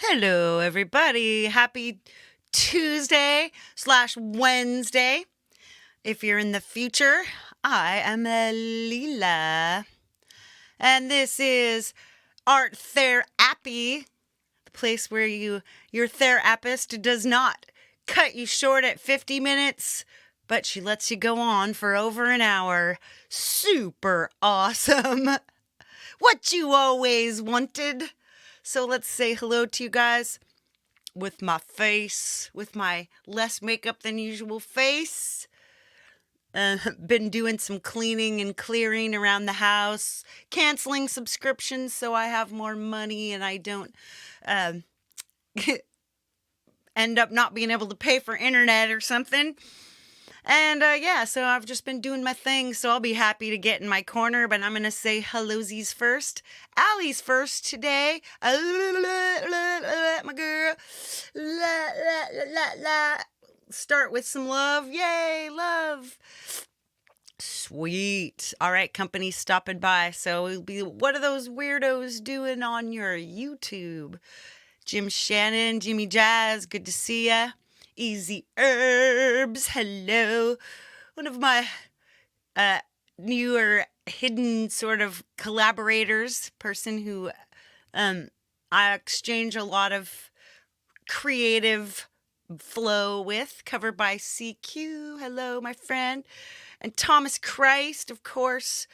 Hello, everybody. Happy Tuesday/Wednesday. If you're in the future, I am Leela. And this is Art TherAPPy, the place where your therapist does not cut you short at 50 minutes, but she lets you go on for over an hour. Super awesome. What you always wanted. So let's say hello to you guys with my face, with my less makeup than usual face. Been doing some cleaning and clearing around the house, canceling subscriptions so I have more money and I don't end up not being able to pay for internet or something. And so I've just been doing my thing, so I'll be happy to get in my corner, but I'm going to say hellosies first. Allie's first today. My girl. Start with some love. Yay, love. Sweet. All right, company stopping by. So we'll be, what are those weirdos doing on your YouTube? Jim Shannon, Jimmy Jazz, good to see ya. Easy Herbs, hello. One of my newer hidden sort of collaborators, person who I exchange a lot of creative flow with, covered by CQ. Hello, my friend. And Thomas Christ, of course,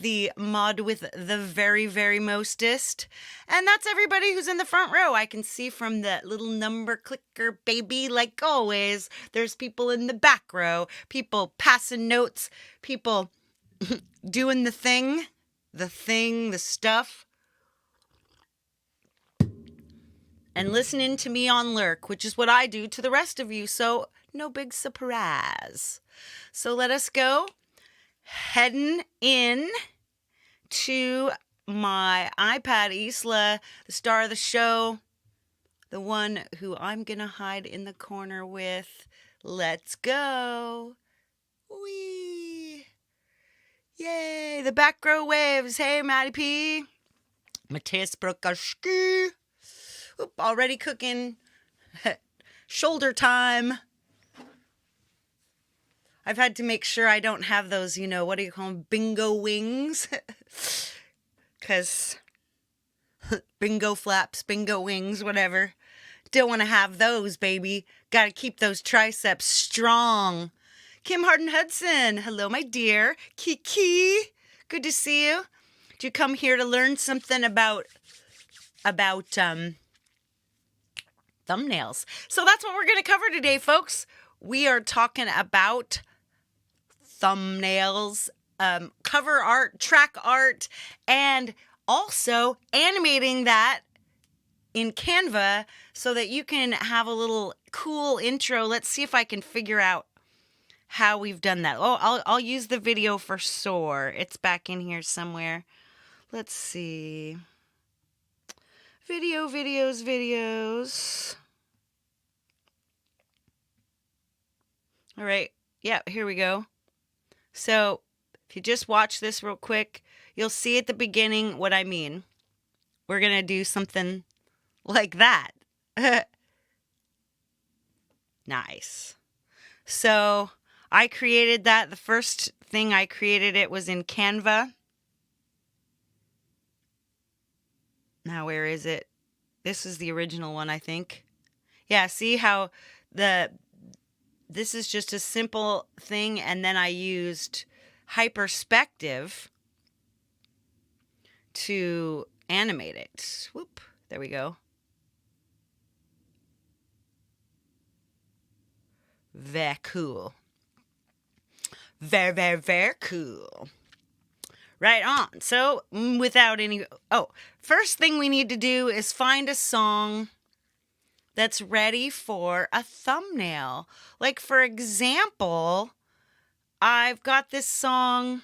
the mod with the very, very mostest. And that's everybody who's in the front row. I can see from the little number clicker, baby, like always. There's people in the back row, people passing notes, people doing the thing, the stuff. And listening to me on Lurk, which is what I do to the rest of you. So no big surprise. So let us go. Heading in to my iPad, Isla, the star of the show, the one who I'm going to hide in the corner with. Let's go. Whee. Yay, the back row waves. Hey, Matty P. Matthias Brokowski. Oop, already cooking. Shoulder time. I've had to make sure I don't have those, what do you call them, bingo wings? Because bingo flaps, bingo wings, whatever. Don't want to have those, baby. Got to keep those triceps strong. Kim Harden-Hudson, hello, my dear. Kiki, good to see you. Did you come here to learn something about thumbnails? So that's what we're going to cover today, folks. We are talking about thumbnails, cover art, track art, and also animating that in Canva so that you can have a little cool intro. Let's see if I can figure out how we've done that. Oh, I'll use the video for Soar. It's back in here somewhere. Let's see. Videos. All right. Yeah, here we go. So if you just watch this real quick, you'll see at the beginning what I mean. We're going to do something like that. Nice. So I created that. The first thing I created it was in Canva. Now, where is it? This is the original one, I think. Yeah, see how this is just a simple thing, and then I used hyperspective to animate it. Whoop, there we go. Very cool. Very, very, very cool. Right on. So, without any... first thing we need to do is find a song that's ready for a thumbnail. Like, for example, I've got this song.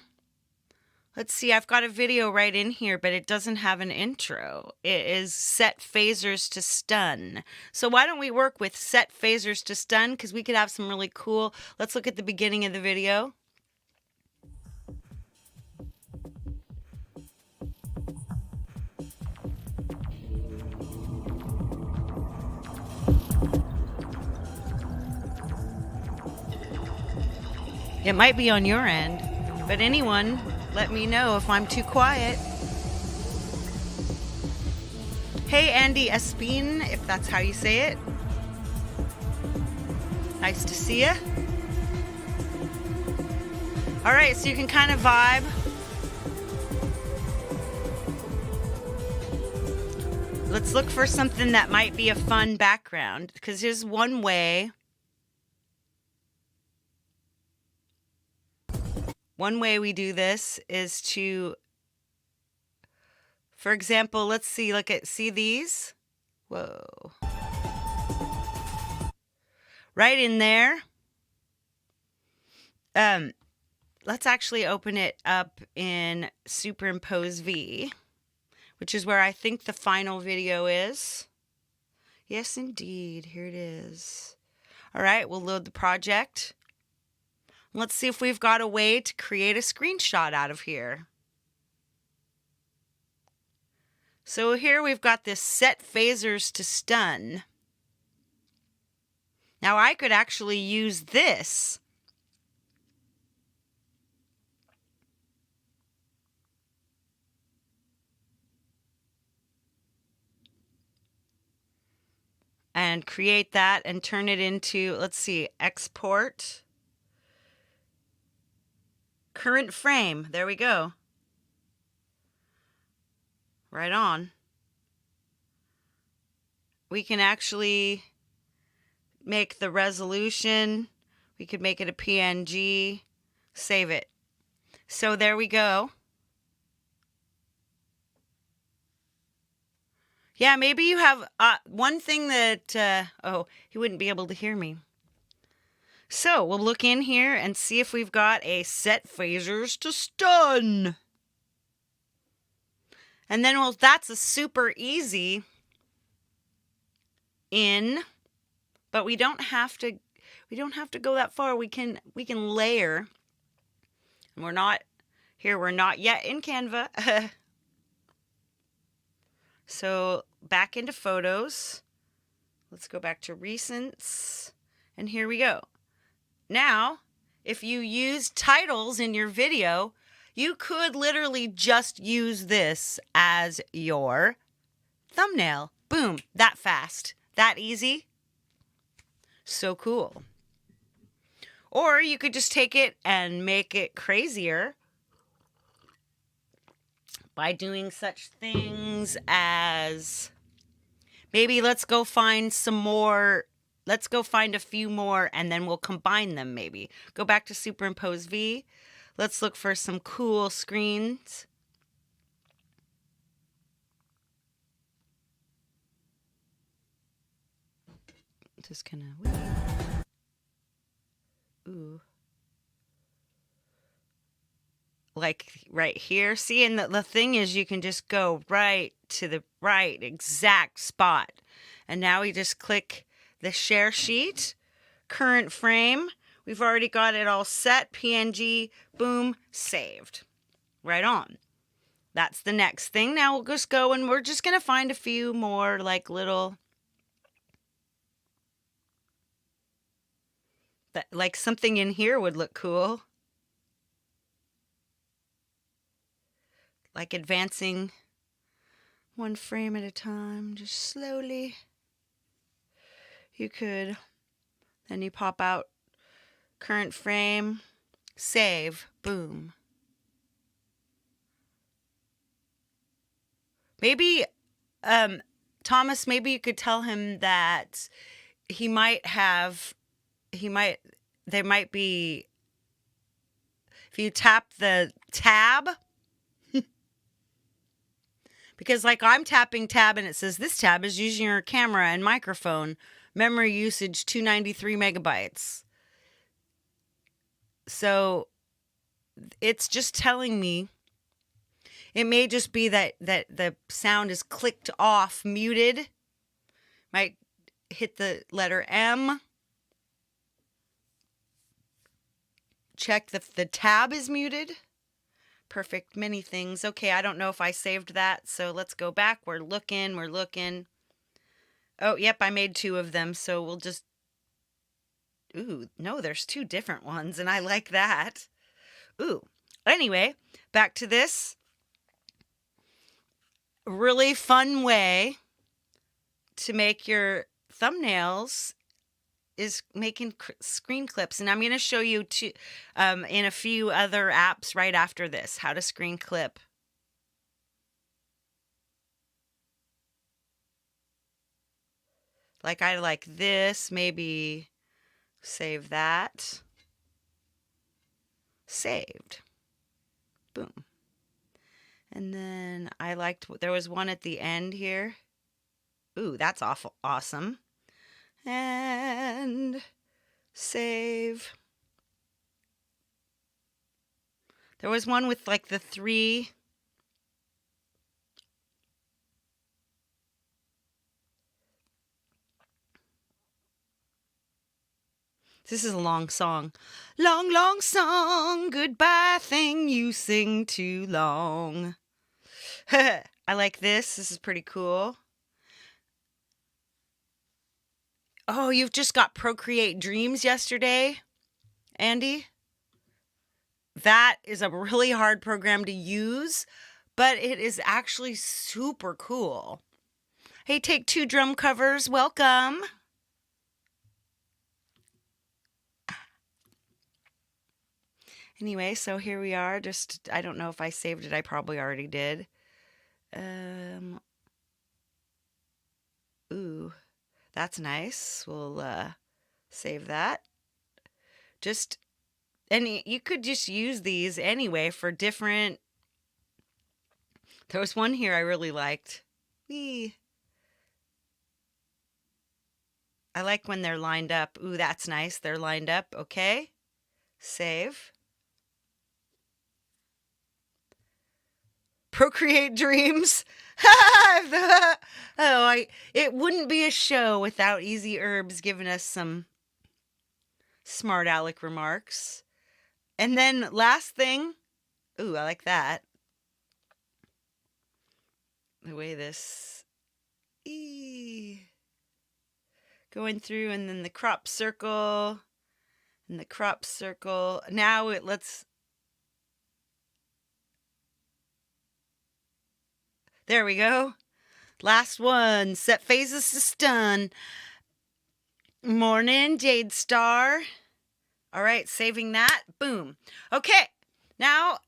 Let's see, I've got a video right in here, but it doesn't have an intro. It is Set Phasers to Stun. So why don't we work with Set Phasers to Stun? Because we could have some really cool... Let's look at the beginning of the video. It might be on your end, but anyone, let me know if I'm too quiet. Hey, Andy Espin, if that's how you say it. Nice to see ya. All right, so you can kind of vibe. Let's look for something that might be a fun background, because here's one way. One way we do this is to, for example, let's see, see these? Whoa. Right in there. Let's actually open it up in Superimpose V, which is where I think the final video is. Yes, indeed. Here it is. All right, we'll load the project. Let's see if we've got a way to create a screenshot out of here. So here we've got this set phasers to stun. Now I could actually use this. And create that and turn it into, let's see, export. Current frame. There we go. Right on. We can actually make the resolution. We could make it a PNG. Save it. So there we go. Yeah, maybe you have one thing that, oh, he wouldn't be able to hear me. So we'll look in here and see if we've got a set phasers to stun. And then, well, that's a super easy in, but we don't have to go that far. We can layer. And we're not yet in Canva. So back into photos. Let's go back to recents. And here we go. Now, if you use titles in your video, you could literally just use this as your thumbnail. Boom, that fast, that easy. So cool. Or you could just take it and make it crazier by doing such things as, maybe let's go find some more. Let's go find a few more and then we'll combine them maybe. Go back to Superimpose V. Let's look for some cool screens. Just kind of, ooh. Like right here. See, and the thing is you can just go right to the right exact spot. And now we just click the share sheet, current frame. We've already got it all set. PNG, boom, saved. Right on. That's the next thing. Now we'll just go and we're just going to find a few more like little, like something in here would look cool. Like advancing one frame at a time, just slowly. You could, then you pop out current frame, save, boom. Maybe, Thomas, maybe you could tell him that there might be, if you tap the tab, because like I'm tapping tab and it says this tab is using your camera and microphone, memory usage 293 megabytes. So it's just telling me, it may just be that the sound is clicked off, muted. Might hit the letter M. Check the tab is muted. Perfect, many things. Okay, I don't know if I saved that, so let's go back. We're looking. Oh, yep, I made 2 of them, so we'll just, Ooh, no, there's two different ones, and I like that. Ooh. Anyway, back to this really fun way to make your thumbnails is making screen clips. And I'm going to show you in a few other apps right after this, how to screen clip. Like I like this, maybe save that. Saved. Boom. And then I liked, there was one at the end here. Ooh, that's awesome. And save. There was one with like the 3. This is a long song. Long, long song, goodbye thing you sing too long. I like this. This is pretty cool. Oh, you've just got Procreate Dreams yesterday, Andy? That is a really hard program to use, but it is actually super cool. Hey, Take Two drum covers, welcome. Anyway, so here we are. Just, I don't know if I saved it. I probably already did. Ooh, that's nice. We'll save that. And you could just use these anyway for different. There was one here I really liked. Whee. I like when they're lined up. Ooh, that's nice. They're lined up. Okay. Save. Procreate Dreams. It wouldn't be a show without Easy Herbs giving us some smart aleck remarks. And then last thing. Ooh, I like that. The way this. Going through, and then the crop circle. And the crop circle. Now let's. There we go. Last one. Set phases to stun. Morning, Jade Star. All right, saving that. Boom. Okay. Now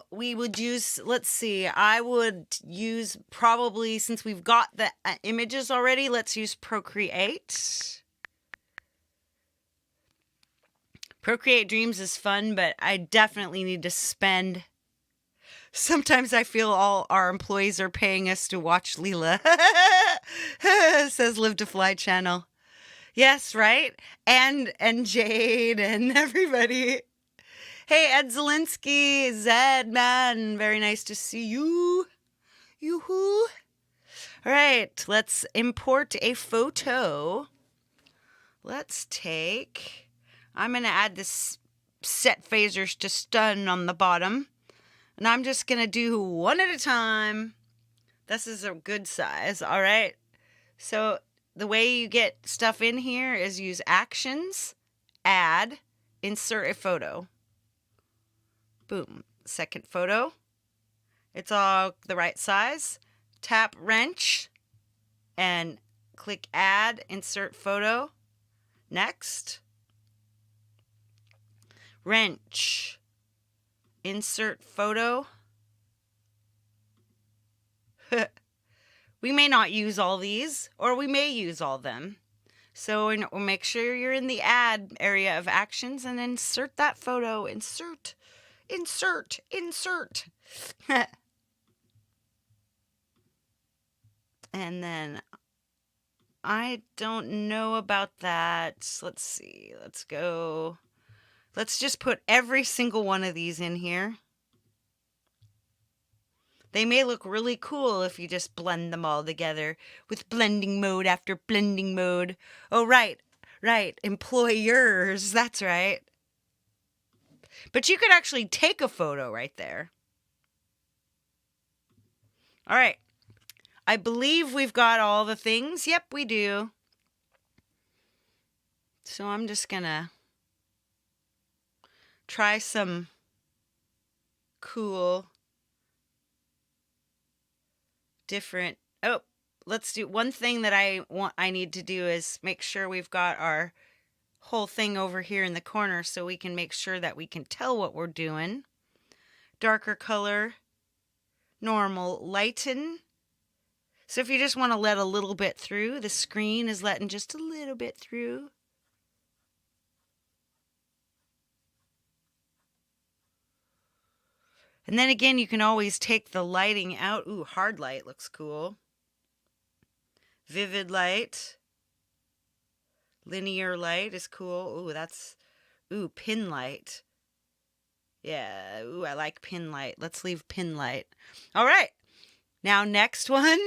we would use, let's see, I would use probably, since we've got the images already, let's use Procreate. Procreate Dreams is fun, but I definitely need to spend. Sometimes I feel all our employees are paying us to watch Leela. Says Live to Fly channel. Yes, right? And Jade and everybody. Hey, Ed Zelinsky, Zed, man, very nice to see you. Yoo-hoo. All right, let's import a photo. Let's take, I'm going to add this set phasers to stun on the bottom. And I'm just going to do one at a time. This is a good size, all right? So the way you get stuff in here is use Actions, Add, Insert a Photo. Boom. Second photo. It's all the right size. Tap Wrench and click Add, Insert Photo. Next. Wrench. Insert Photo. We may not use all these, or we may use all of them. So we'll make sure you're in the Add area of Actions and insert that photo. Insert. And then I don't know about that. Let's see. Let's go. Let's just put every single one of these in here. They may look really cool if you just blend them all together with blending mode after blending mode. Oh, right. Employers. That's right. But you could actually take a photo right there. All right. I believe we've got all the things. Yep, we do. So I'm just gonna try some cool, different. Oh, let's do one thing that I need to do is make sure we've got our whole thing over here in the corner so we can make sure that we can tell what we're doing. Darker color, normal, lighten. So if you just want to let a little bit through, the screen is letting just a little bit through. And then again, you can always take the lighting out. Ooh, hard light looks cool. Vivid light. Linear light is cool. Ooh, that's, ooh, pin light. Yeah, ooh, I like pin light. Let's leave pin light. All right. Now, next one.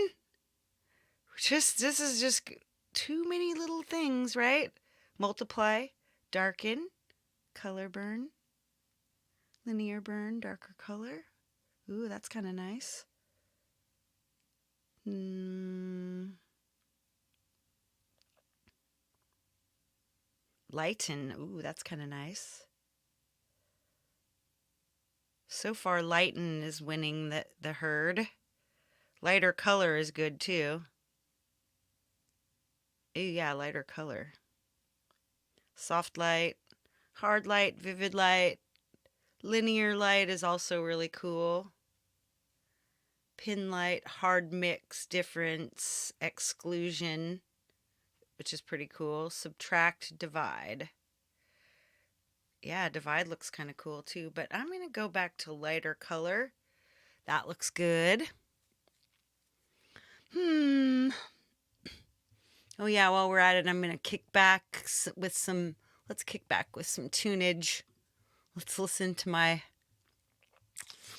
This is just too many little things, right? Multiply, darken, color burn, linear burn, darker color. Ooh, that's kind of nice. Lighten. Ooh, that's kind of nice. So far, lighten is winning the herd. Lighter color is good too. Ooh, yeah, lighter color. Soft light, hard light, vivid light. Linear light is also really cool. Pin light, hard mix, difference, exclusion, which is pretty cool. Subtract, divide. Yeah, divide looks kind of cool too, but I'm going to go back to lighter color. That looks good. Oh yeah, while we're at it, I'm going to kick back with some, let's kick back with some tunage. Let's listen to my,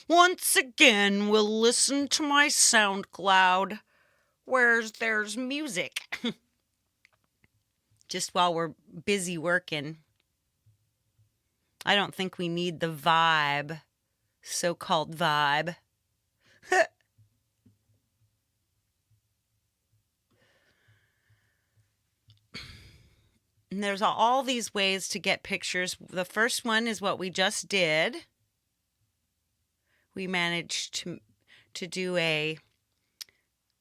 once again, we'll listen to my SoundCloud, where there's music. Just while we're busy working. I don't think we need the vibe, so-called vibe. And there's all these ways to get pictures. The first one is what we just did. We managed to do a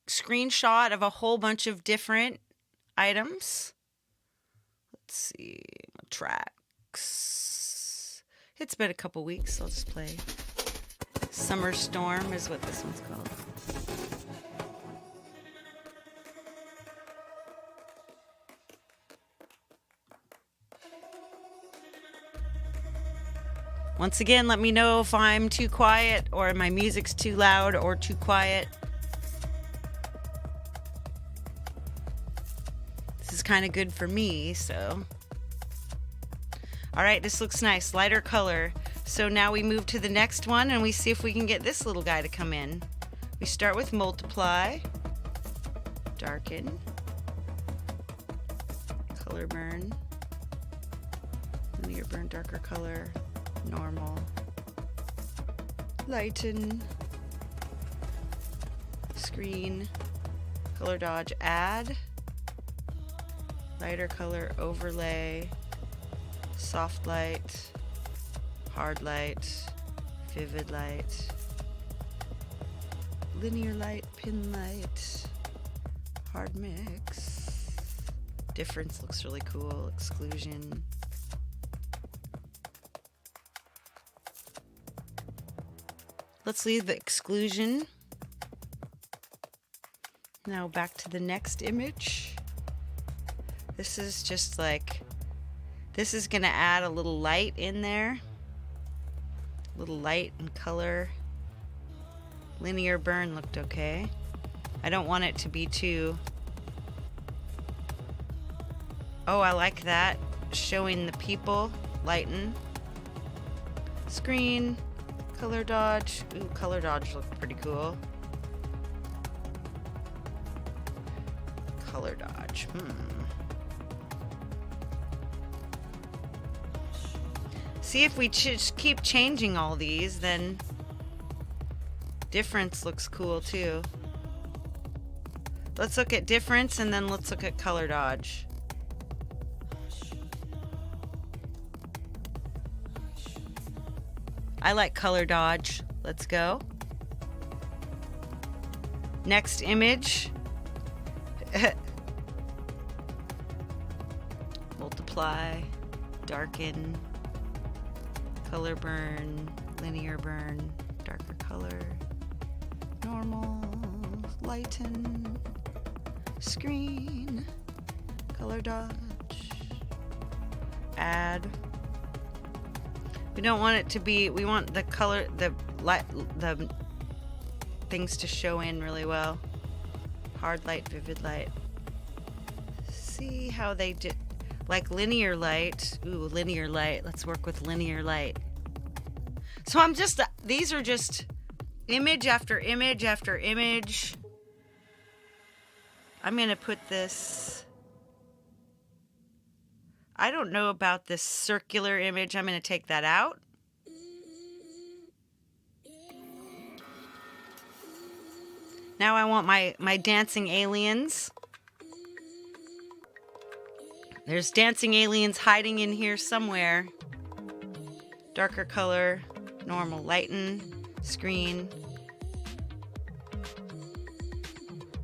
screenshot of a whole bunch of different items. Let's see, tracks. It's been a couple weeks, so I'll just play. Summer Storm is what this one's called. Once again, let me know if I'm too quiet or my music's too loud or too quiet. This is kind of good for me, so. All right, this looks nice, lighter color. So now we move to the next one and we see if we can get this little guy to come in. We start with multiply, darken, color burn, linear burn, darker color, normal, lighten, screen, color dodge, add, lighter color, overlay, soft light, hard light, vivid light, linear light, pin light, hard mix, difference looks really cool, exclusion. Let's leave the exclusion. Now back to the next image. This is just like, this is gonna add a little light in there. Little light and color. Linear burn looked okay. I don't want it to be too, oh, I like that. Showing the people, lighten. Screen. Color dodge. Ooh, color dodge looked pretty cool. Color dodge. See, if we just keep changing all these, then difference looks cool too. Let's look at difference and then let's look at color dodge. I like color dodge. Let's go. Next image. Multiply, darken, color burn, linear burn, darker color, normal, lighten, screen, color dodge, add. We don't want it to be, we want the color, the light, the things to show in really well. Hard light, vivid light. See how they did, like linear light. Ooh, linear light. Let's work with linear light. So I'm just, these are just image after image after image. I'm going to put this, I don't know about this circular image. I'm going to take that out. Now I want my dancing aliens. There's dancing aliens hiding in here somewhere. Darker color, normal, lighten, screen,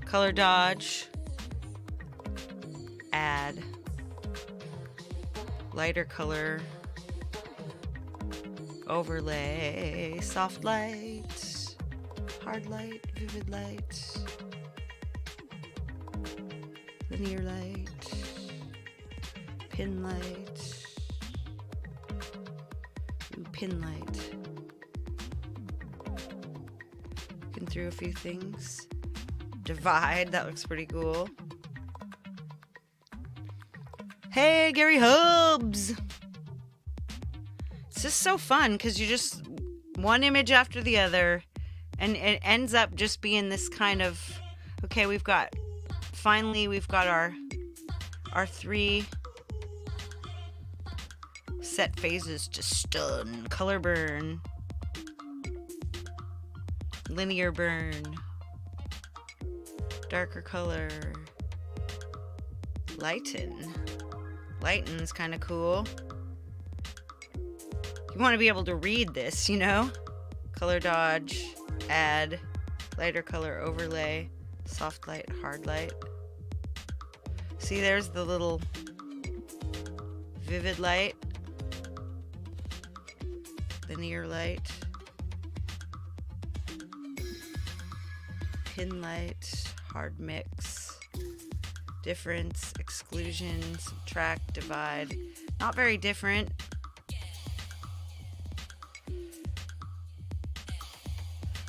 color dodge, add, lighter color, overlay, soft light, hard light, vivid light, linear light, pin light, ooh, pin light. Looking through a few things. Divide, that looks pretty cool. Hey, Gary Hubs! It's just so fun because you just one image after the other, and it ends up just being this kind of, okay, finally we've got our 3 set phases to stun, color burn, linear burn, darker color, lighten. Lighten is kind of cool. You want to be able to read this, you know? Color dodge, add, lighter color overlay, soft light, hard light. See, there's the little vivid light, linear light, pin light, hard mix, difference, exclusion, subtract, divide. Not very different.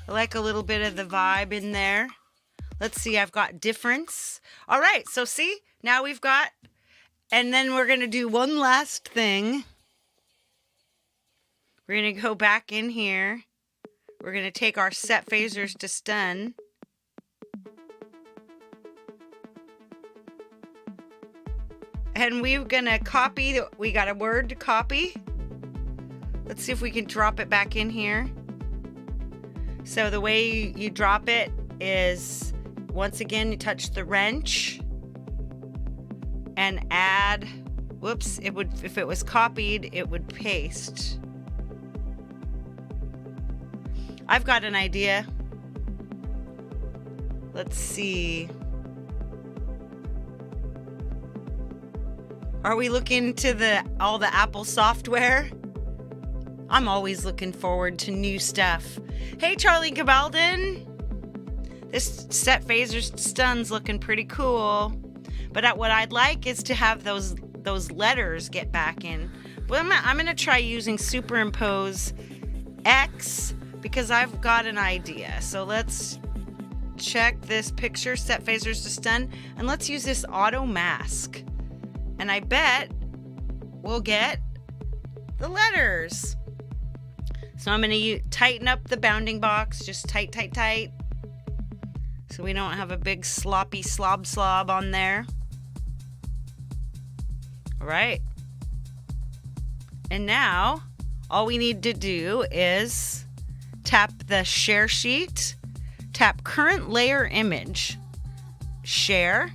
I like a little bit of the vibe in there. Let's see, I've got difference. All right, so see, now we've got, and then we're going to do one last thing. We're going to go back in here. We're going to take our set phasers to stun. And we're going to copy, we got a word to copy. Let's see if we can drop it back in here. So the way you drop it is, once again, you touch the wrench and add, whoops, it would, if it was copied, it would paste. I've got an idea. Let's see. Are we looking to all the Apple software? I'm always looking forward to new stuff. Hey, Charlie Cabaldon. This set phaser stun's looking pretty cool. But what I'd like is to have those letters get back in. But I'm gonna try using superimpose X because I've got an idea. So let's check this picture, set phasers to stun, and let's use this auto mask. And I bet we'll get the letters. So I'm going to tighten up the bounding box, just tight, tight, tight. So we don't have a big sloppy slob on there. All right. And now all we need to do is tap the share sheet, tap current layer image, share,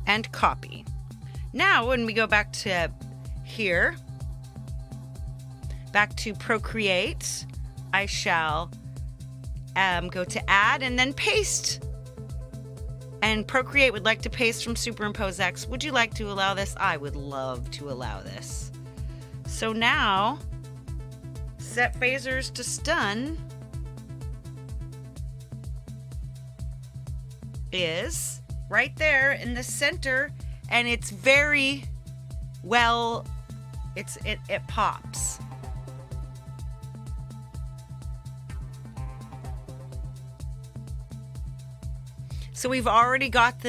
and copy. Now when we go back to here, back to Procreate, I shall go to Add and then Paste. And Procreate would like to paste from Superimpose X. Would you like to allow this? I would love to allow this. So now, set phasers to stun is right there in the center, and it's very well, it pops. So we've already got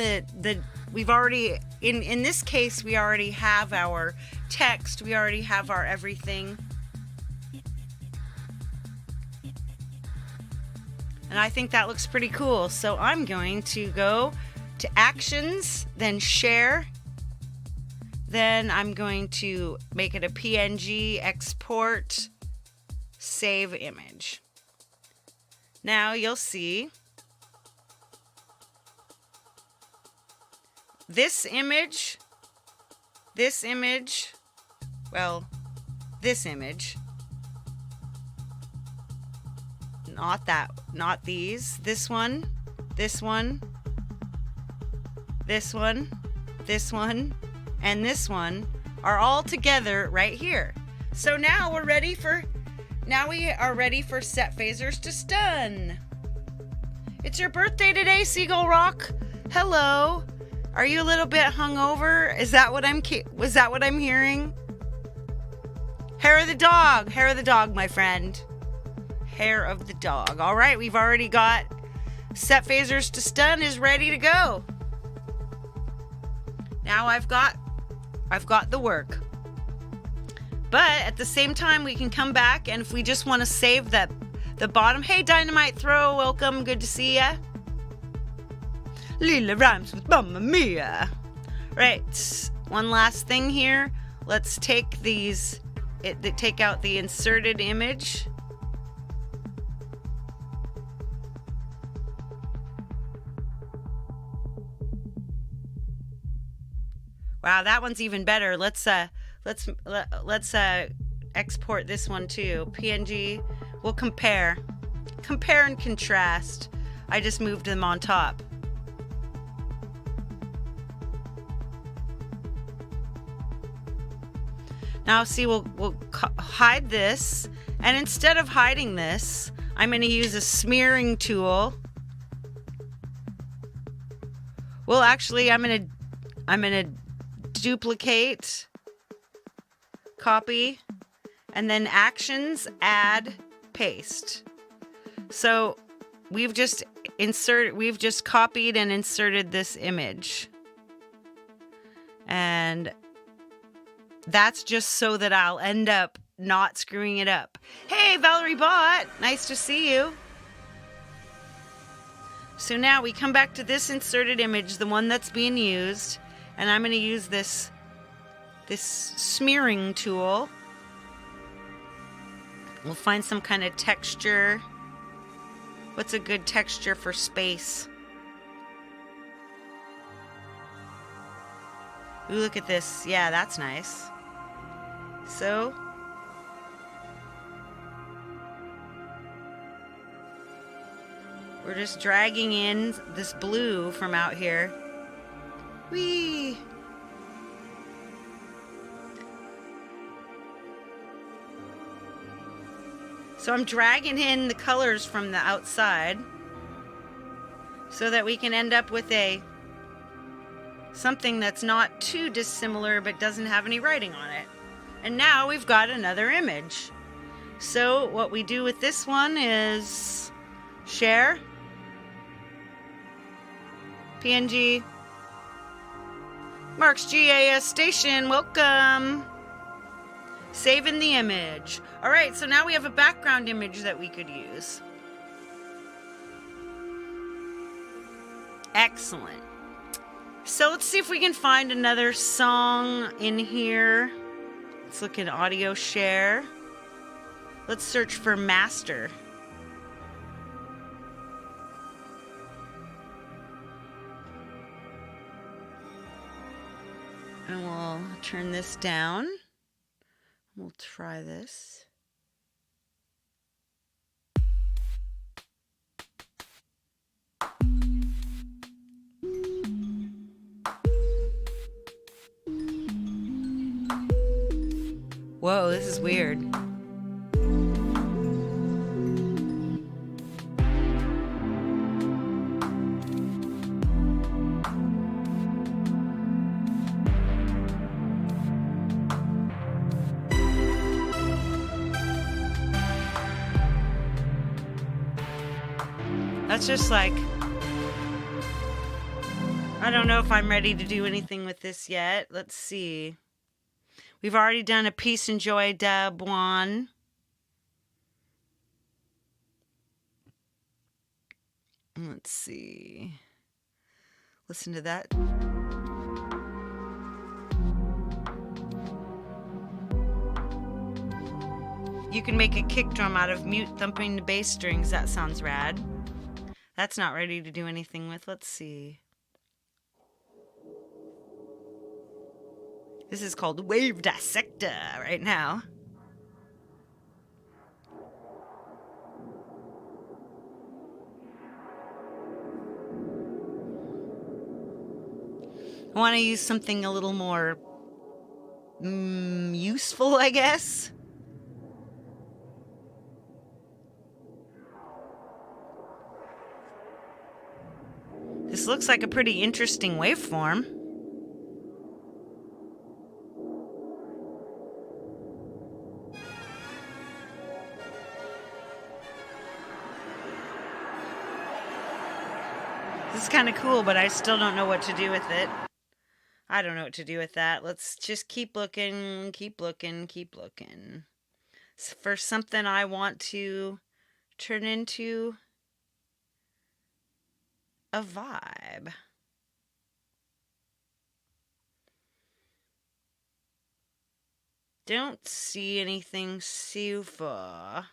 we've already, in this case, we already have our text, we already have our everything. And I think that looks pretty cool. So I'm going to go to Actions, then Share. Then I'm going to make it a PNG, export, save image. Now you'll see this image, well, this image, not these, this one, this one, this one, this one, and this one are all together right here. So now we are ready for set phasers to stun. It's your birthday today, Seagull Rock. Hello. Are you a little bit hungover? Was that what I'm hearing? Hair of the dog, my friend. Hair of the dog. All right, we've already got set phasers to stun is ready to go. Now I've got the work. But at the same time, we can come back, and if we just want to save the bottom. Hey, Dynamite Throw, welcome. Good to see ya. Lila rhymes with Mamma Mia. Right. One last thing here. Let's take take out the inserted image. Wow, that one's even better. Let's export this one too. PNG. We'll compare and contrast. I just moved them on top. Now see, we'll hide this, and instead of hiding this, I'm going to use a smearing tool. Well, actually, I'm going to duplicate, copy, and then Actions, Add, Paste. So we've just copied and inserted this image, and that's just so that I'll end up not screwing it up. Hey, Valerie Bott, nice to see you. So now we come back to this inserted image, the one that's being used, and I'm going to use this smearing tool. We'll find some kind of texture. What's a good texture for space? Ooh, look at this. Yeah, that's nice. So we're just dragging in this blue from out here. Whee! So I'm dragging in the colors from the outside so that we can end up with something that's not too dissimilar but doesn't have any writing on it. And now we've got another image. So what we do with this one is share, PNG, Mark's GAS station, welcome. Saving the image. All right, so now we have a background image that we could use. Excellent. So let's see if we can find another song in here. Let's look in audio share. Let's search for master. And we'll turn this down. We'll try this. Whoa, this is weird. That's just like, I don't know if I'm ready to do anything with this yet. Let's see. We've already done a Peace and Joy dub one. Let's see. Listen to that. You can make a kick drum out of mute thumping the bass strings. That sounds rad. That's not ready to do anything with. Let's see. This is called Wave Dissector right now. I want to use something a little more useful, I guess. This looks like a pretty interesting waveform. This is kind of cool, but I still don't know what to do with it. I don't know what to do with that. Let's just keep looking, keep looking, keep looking. For something I want to turn into a vibe. Don't see anything super.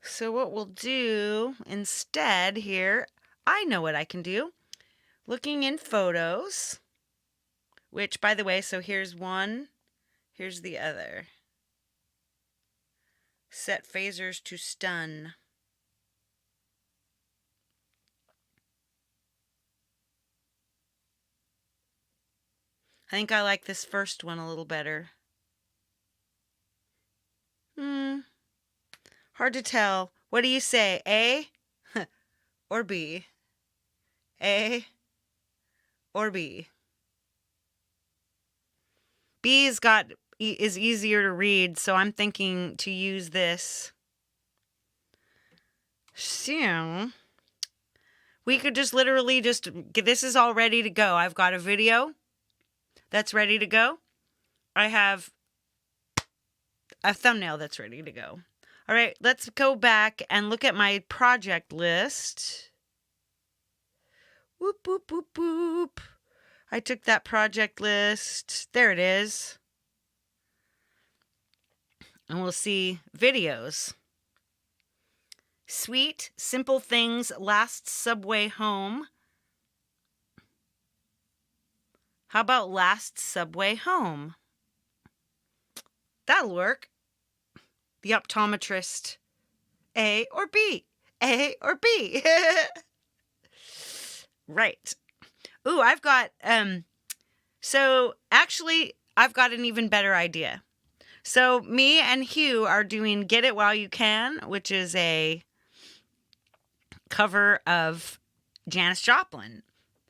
So what we'll do instead here, I know what I can do. Looking in photos, which, by the way, so here's one, here's the other. Set phasers to stun. I think I like this first one a little better. Hard to tell. What do you say, A or B? A or B? B is easier to read, so I'm thinking to use this. So we could just literally this is all ready to go. I've got a video that's ready to go. I have a thumbnail that's ready to go. All right, let's go back and look at my project list. Whoop, whoop, whoop, whoop. I took that project list. There it is. And we'll see videos. Sweet, Simple Things, Last Subway Home. How about Last Subway Home? That'll work. The Optometrist. A or B? A or B? Right. Ooh, I've got, so actually, I've got an even better idea. So me and Hugh are doing Get It While You Can, which is a cover of Janis Joplin.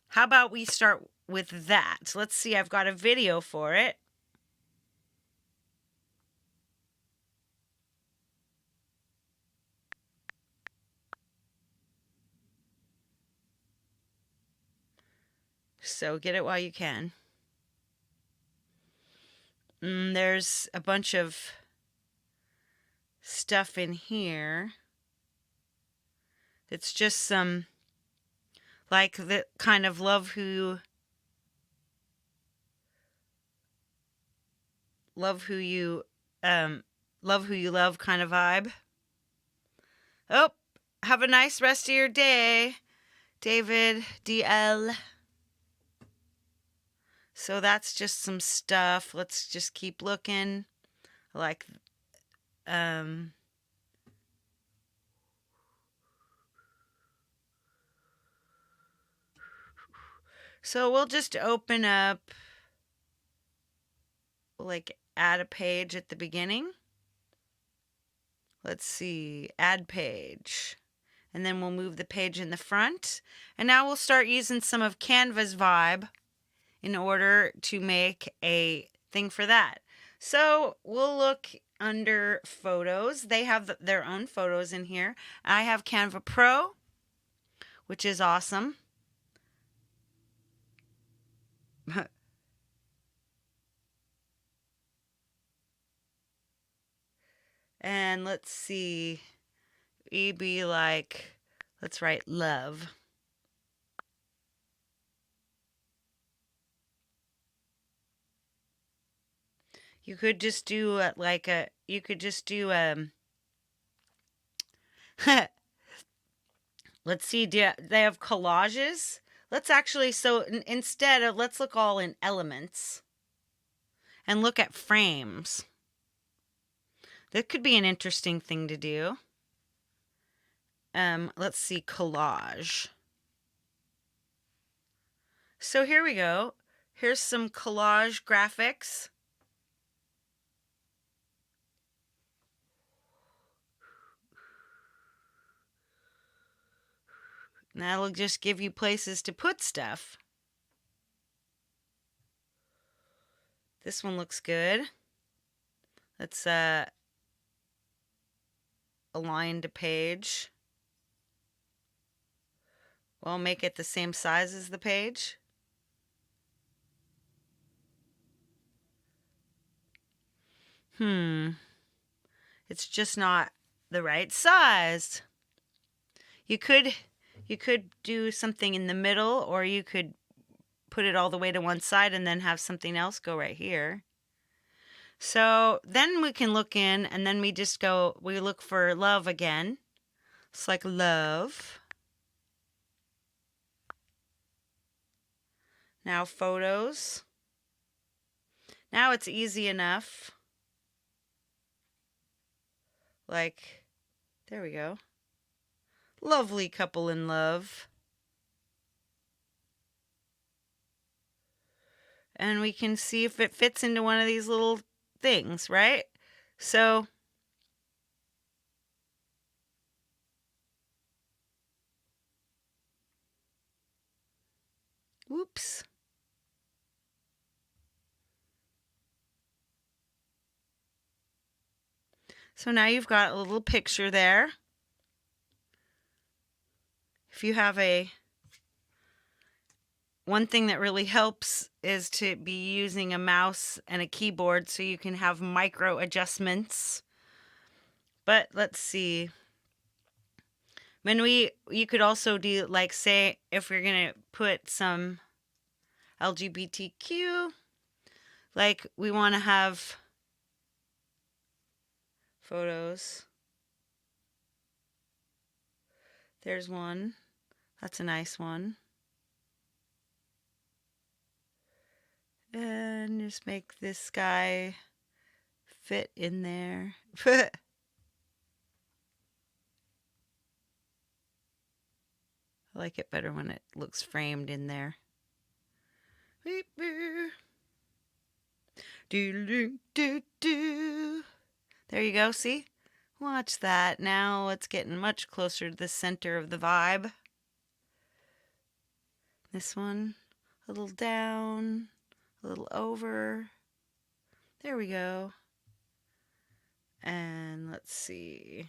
How about we start with that? Let's see, I've got a video for it. So get it while you can. There's a bunch of stuff in here. It's just some, like, the kind of love who you love kind of vibe. Oh, have a nice rest of your day, David DL. So that's just some stuff. Let's just keep looking. Like, so we'll just open up, like, add a page at the beginning. Let's see, add page. And then we'll move the page in the front. And now we'll start using some of Canva's vibe in order to make a thing for that. So we'll look under photos. They have their own photos in here. I have Canva Pro, which is awesome. And let's see, be like, let's write love. You could just do you could just do let's see, they have collages. Let's actually, so instead of, let's look all in elements and look at frames. That could be an interesting thing to do. Let's see, collage. So here we go. Here's some collage graphics. And that'll just give you places to put stuff. This one looks good. Let's align to page. Well, make it the same size as the page. It's just not the right size. You could do something in the middle, or you could put it all the way to one side and then have something else go right here. So then we can look in, and then we look for love again. It's like love. Now photos. Now it's easy enough. Like, there we go. Lovely couple in love. And we can see if it fits into one of these little things, right? So whoops. So now you've got a little picture there. If you have one thing that really helps is to be using a mouse and a keyboard so you can have micro adjustments. But let's see. You could also do, like, say, if we're going to put some LGBTQ, like we want to have photos. There's one. That's a nice one. And just make this guy fit in there. I like it better when it looks framed in there. There you go, see? Watch that. Now it's getting much closer to the center of the vibe. This one, a little down, a little over. There we go. And let's see.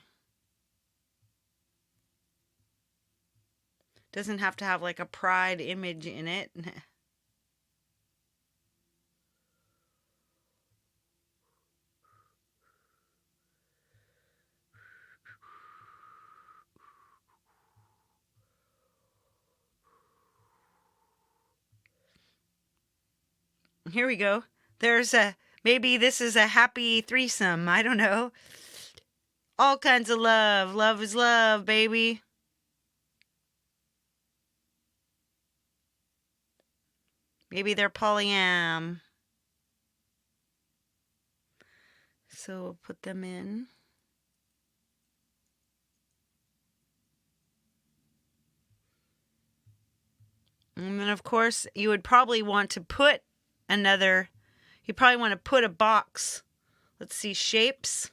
Doesn't have to have like a pride image in it. Here we go. Maybe this is a happy threesome. I don't know. All kinds of love. Love is love, baby. Maybe they're polyam. So we'll put them in. And then, of course, you would probably want to put You probably want to put a box. Let's see, shapes.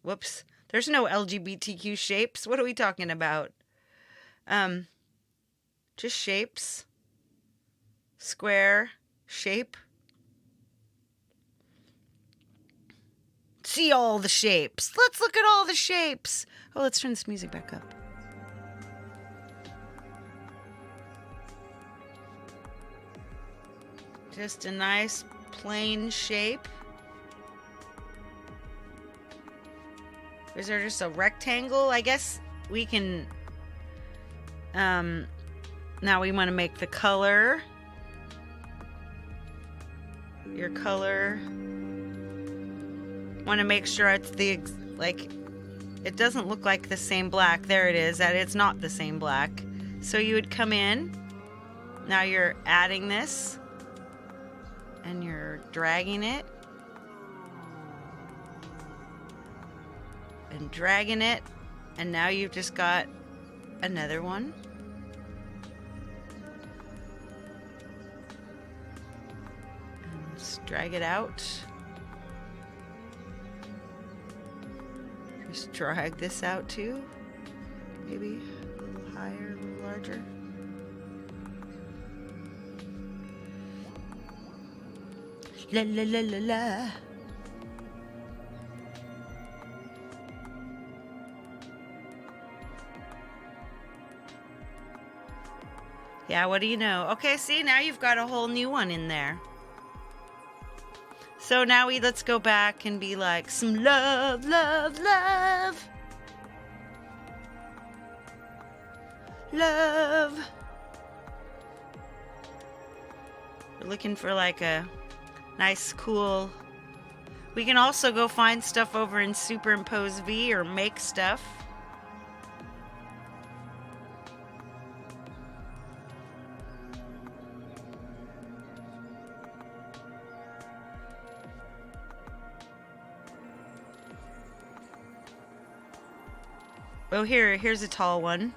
Whoops. There's no LGBTQ shapes. What are we talking about? Just shapes. Square. Shape. See all the shapes. Let's look at all the shapes. Oh, let's turn this music back up. Just a nice plain shape. Is there just a rectangle? I guess we can... now we want to make the color. Your color. Want to make sure it's the... like, it doesn't look like the same black. There it is. That it's not the same black. So you would come in. Now you're adding this. And you're dragging it. And dragging it. And now you've just got another one. And just drag it out. Just drag this out too. Maybe a little higher, a little larger. La la la la la. Yeah, what do you know? Okay, see, now you've got a whole new one in there. So now let's go back and be like, some love, love, love. Love. We're looking for like a nice, cool... We can also go find stuff over in Superimpose V or make stuff. Oh, here's a tall one.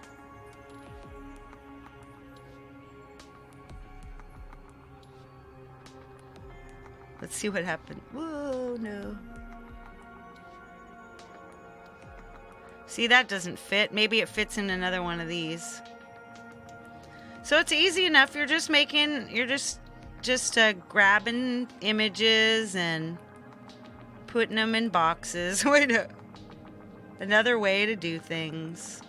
Let's see what happened. Whoa, no. See, that doesn't fit. Maybe it fits in another one of these. So it's easy enough. You're just grabbing images and putting them in boxes. Wait a... Another way to do things.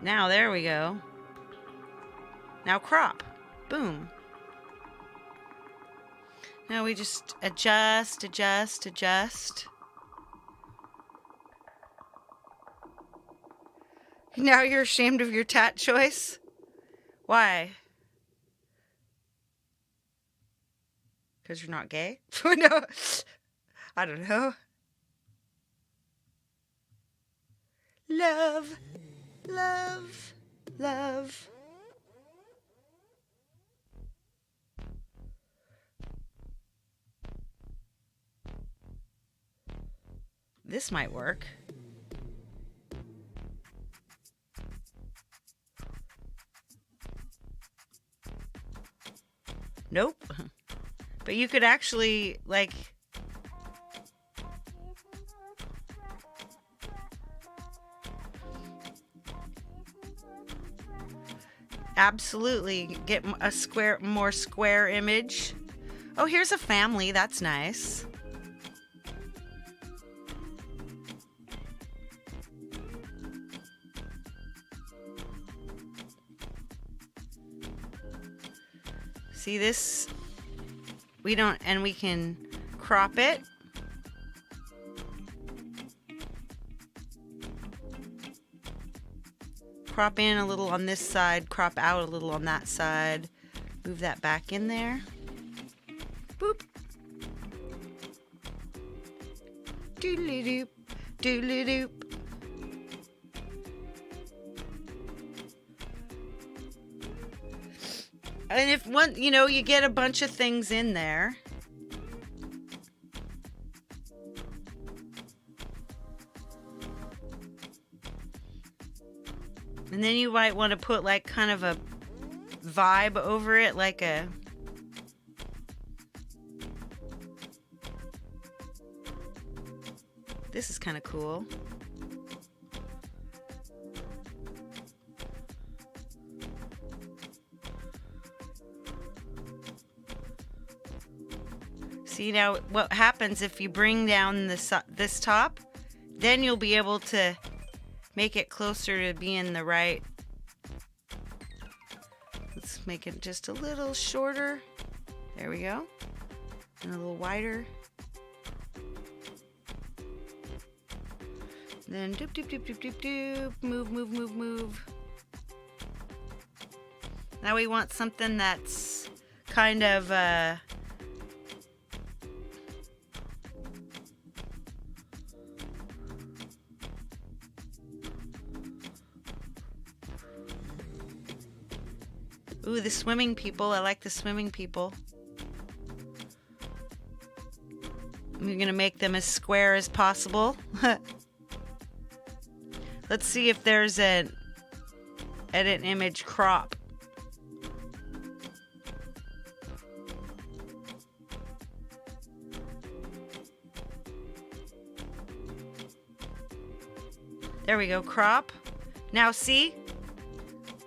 Now, there we go. Now crop. Boom. Now we just adjust, adjust, adjust. Now you're ashamed of your tat choice? Why? Because you're not gay? No. I don't know. Love, love, love. This might work. Nope. But you could actually, like... Absolutely get a more square image. Oh, here's a family. That's nice. See this? We can crop it. Crop in a little on this side, crop out a little on that side. Move that back in there. Boop. Doodly doop, doodly doop. And if one, you get a bunch of things in there. And then you might want to put like kind of a vibe over it, like a This is kind of cool. See now what happens if you bring down this top, then you'll be able to make it closer to being the right. Let's make it just a little shorter. There we go. And a little wider. Then doop doop doop doop doop doop. Move, move, move, move. Now we want something that's kind of ooh, the swimming people. I like the swimming people. We're gonna make them as square as possible. Let's see if there's an edit image crop. There we go, crop. Now see?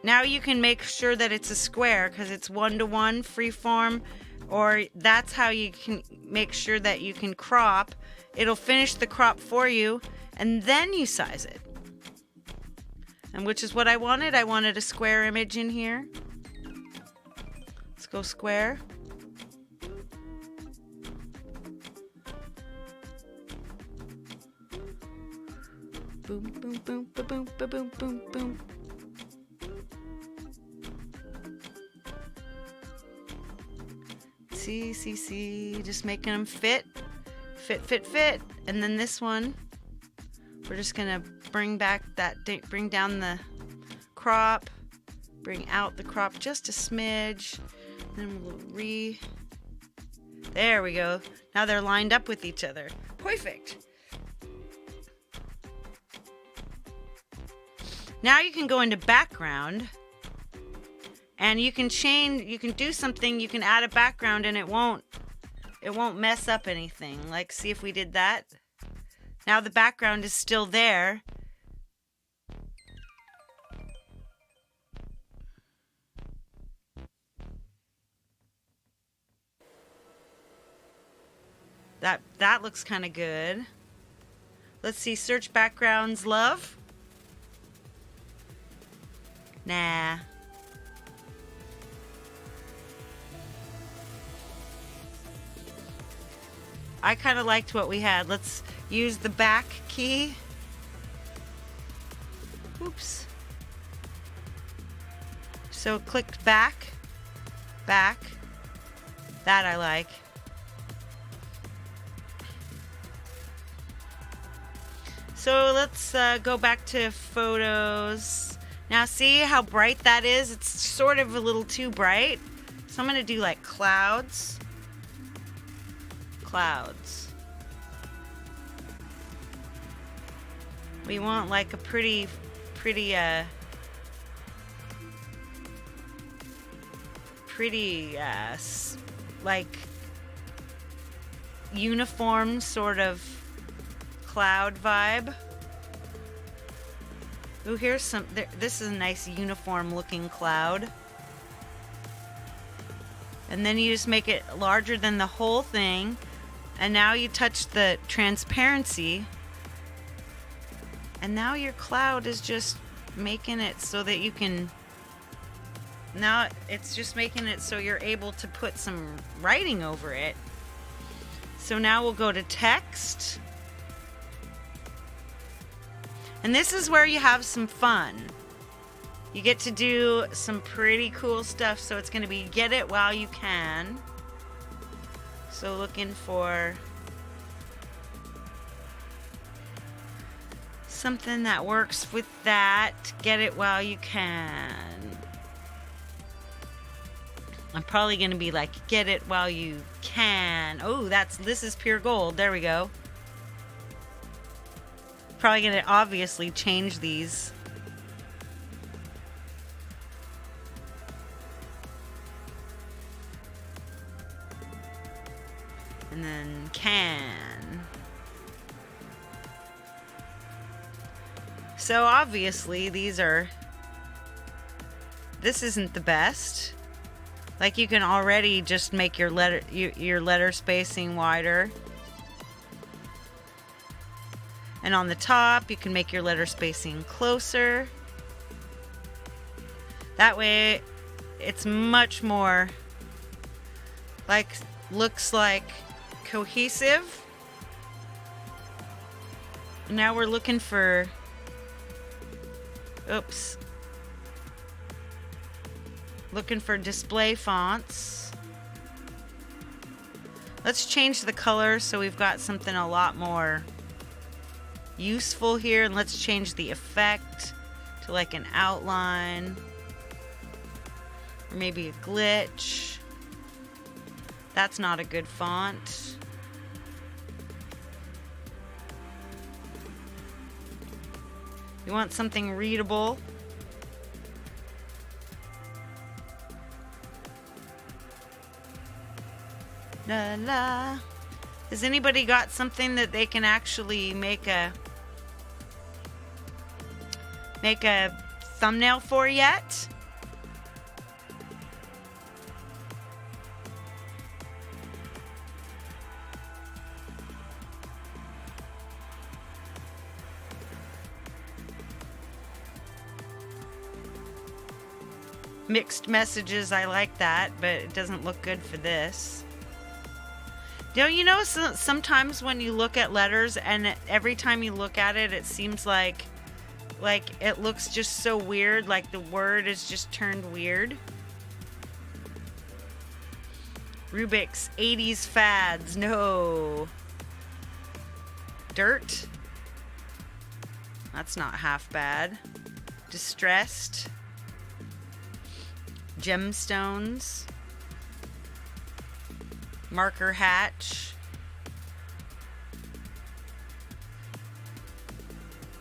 Now you can make sure that it's a square because it's 1-to-1 freeform, or that's how you can make sure that you can crop. It'll finish the crop for you and then you size it. And which is what I wanted. I wanted a square image in here. Let's go square. Boom, boom, boom, boom, boom, boom, boom, boom. See, just making them fit. And then this one, we're just gonna bring down the crop, bring out the crop just a smidge. Then we'll there we go. Now they're lined up with each other. Perfect. Now you can go into background and you can do something, you can add a background and it won't mess up anything. Like, see if we did that. Now the background is still there. That looks kind of good. Let's see, search backgrounds, love. Nah. I kind of liked what we had. Let's use the back key. Oops. So click back. That I like. So let's go back to photos. Now see how bright that is? It's sort of a little too bright. So I'm going to do like clouds. We want like a pretty like uniform sort of cloud vibe. Ooh, here's some. This is a nice uniform looking cloud. And then you just make it larger than the whole thing. And now you touch the transparency. And now your cloud is just making it so that you can. Now it's just making it so you're able to put some writing over it. So now we'll go to text. And this is where you have some fun. You get to do some pretty cool stuff. So it's going to be get it while you can. So looking for something that works with that. Get it while you can. I'm probably going to be like, get it while you can. Oh, this is pure gold. There we go. Probably going to obviously change these. And then can. So obviously this isn't the best. Like, you can already just make your letter spacing wider. And on the top, you can make your letter spacing closer. That way, it's much more looks like cohesive. Now we're looking for, looking for display fonts. Let's change the color so we've got something a lot more useful here. And let's change the effect to like an outline or maybe a glitch. That's not a good font. You want something readable. La la. Has anybody got something that they can actually make a thumbnail for yet? Mixed messages, I like that, but it doesn't look good for this. Don't you know sometimes when you look at letters and every time you look at it, it seems like it looks just so weird, like the word is just turned weird? Rubik's 80s fads, no. Dirt? That's not half bad. Distressed. Gemstones. Marker hatch.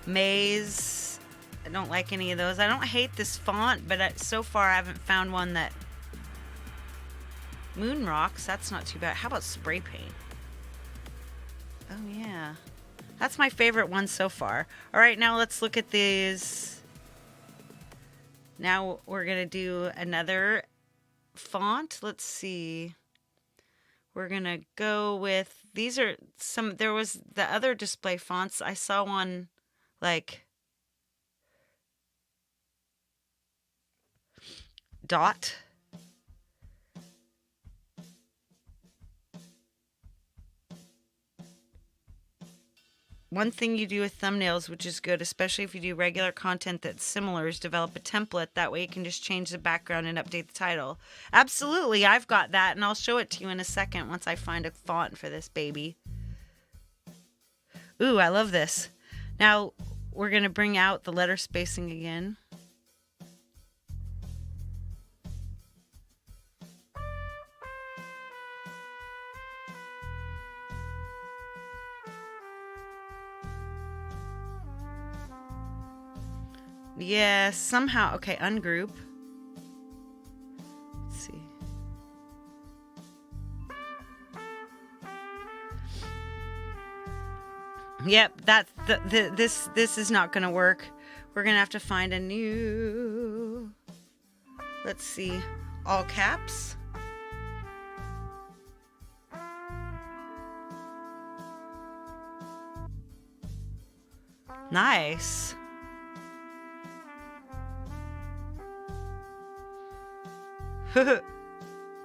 Maze. I don't like any of those. I don't hate this font, but so far I haven't found one that... Moon rocks, that's not too bad. How about spray paint? Oh yeah. That's my favorite one so far. Alright, now let's look at these. Now we're going to do another font. Let's see. We're going to go with, these are some, there was the other display fonts. I saw one like dot. One thing you do with thumbnails, which is good, especially if you do regular content that's similar, is develop a template. That way you can just change the background and update the title. Absolutely, I've got that, and I'll show it to you in a second once I find a font for this baby. Ooh, I love this. Now, we're going to bring out the letter spacing again. Yeah, somehow. Okay, ungroup. Let's see. Yep, that's this is not going to work. We're going to have to find a new. Let's see. All caps. Nice.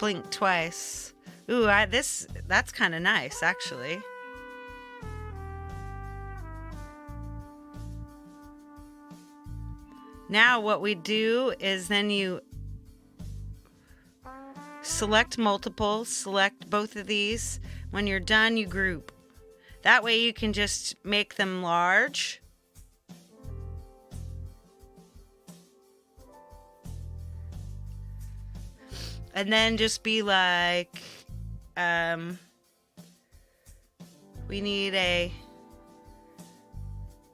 Blink twice. Ooh, that's kind of nice, actually. Now what we do is then you select multiple, select both of these. When you're done, you group. That way you can just make them large. And then just be like, we need a,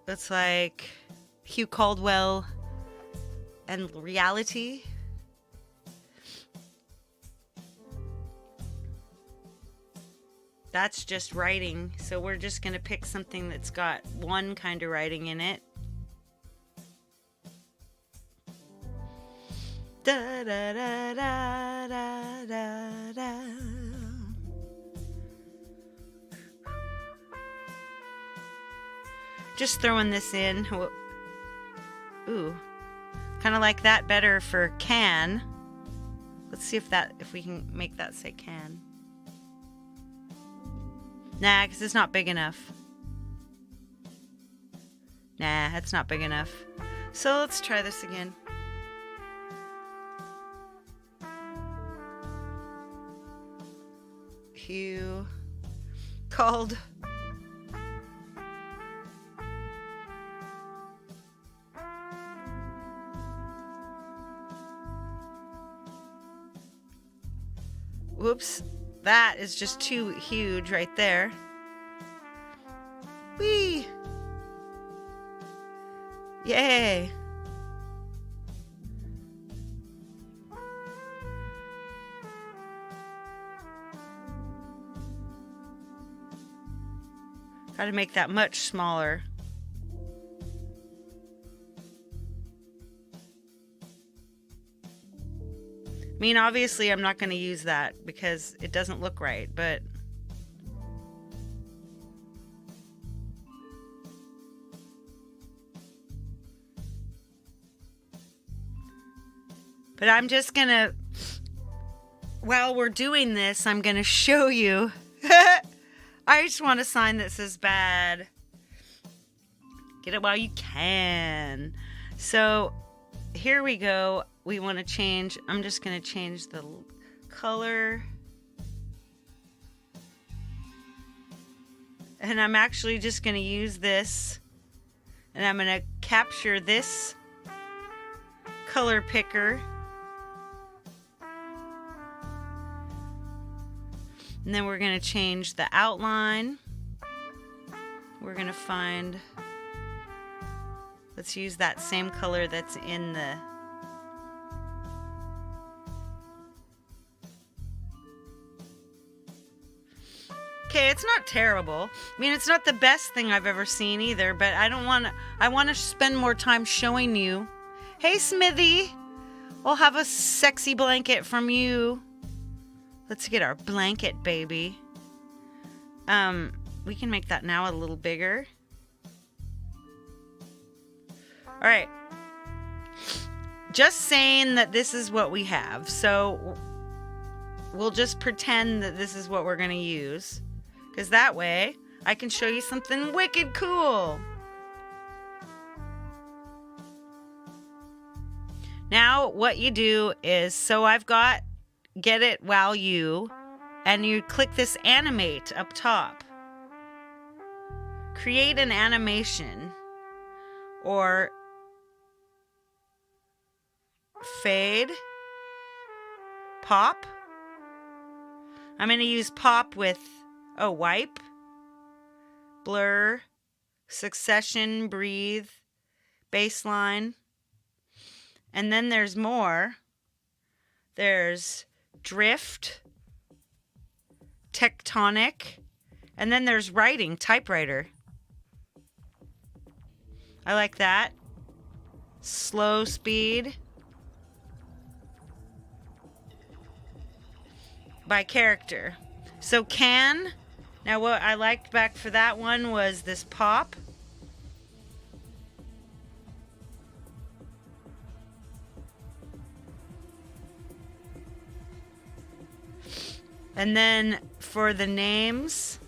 it's like Hugh Caldwell and reality. That's just writing. So we're just going to pick something that's got one kind of writing in it. Da da da da da da da. Just throwing this in. Ooh, kind of like that better for can. Let's see if we can make that say can. Nah, because it's not big enough. Nah, that's not big enough. So let's try this again. Hue called whoops, that is just too huge right there. Whee! Yay! Gotta make that much smaller. I mean, obviously I'm not going to use that because it doesn't look right, but I'm just going to, while we're doing this, I'm going to show you. I just want a sign that says bad. Get it while you can. So here we go. We want to change, I'm just going to change the color. And I'm actually just going to use this. And I'm going to capture this color picker. And then we're going to change the outline. We're going to find, let's use that same color that's in the, okay, it's not terrible. I mean, it's not the best thing I've ever seen either, but I want to spend more time showing you. Hey, Smithy, we'll have a sexy blanket from you. Let's get our blanket, baby. We can make that now a little bigger. All right. Just saying that this is what we have. So we'll just pretend that this is what we're going to use. Because that way, I can show you something wicked cool. Now, what you do is, so I've got get it while you, and you click this animate up top. Create an animation, or fade, pop. I'm going to use pop with, wipe, blur, succession, breathe, baseline. And then there's more. There's drift, tectonic, and then there's writing, typewriter. I like that. Slow speed. By character. So can, now what I liked back for that one was this pop. And then for the names,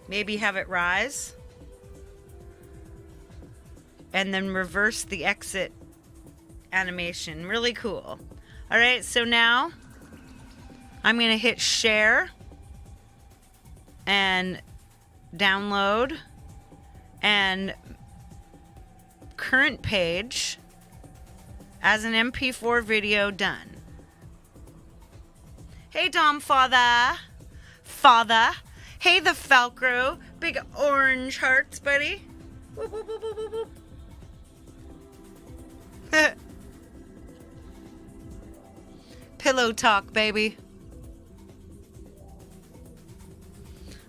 maybe have it rise. And then reverse the exit animation. Really cool. All right, so now I'm going to hit share and download and current page as an MP4 video done. Hey, Dom Father. Father. Hey, the Velcro. Big orange hearts, buddy. Whoop, whoop, whoop, whoop, whoop, whoop. Pillow talk, baby.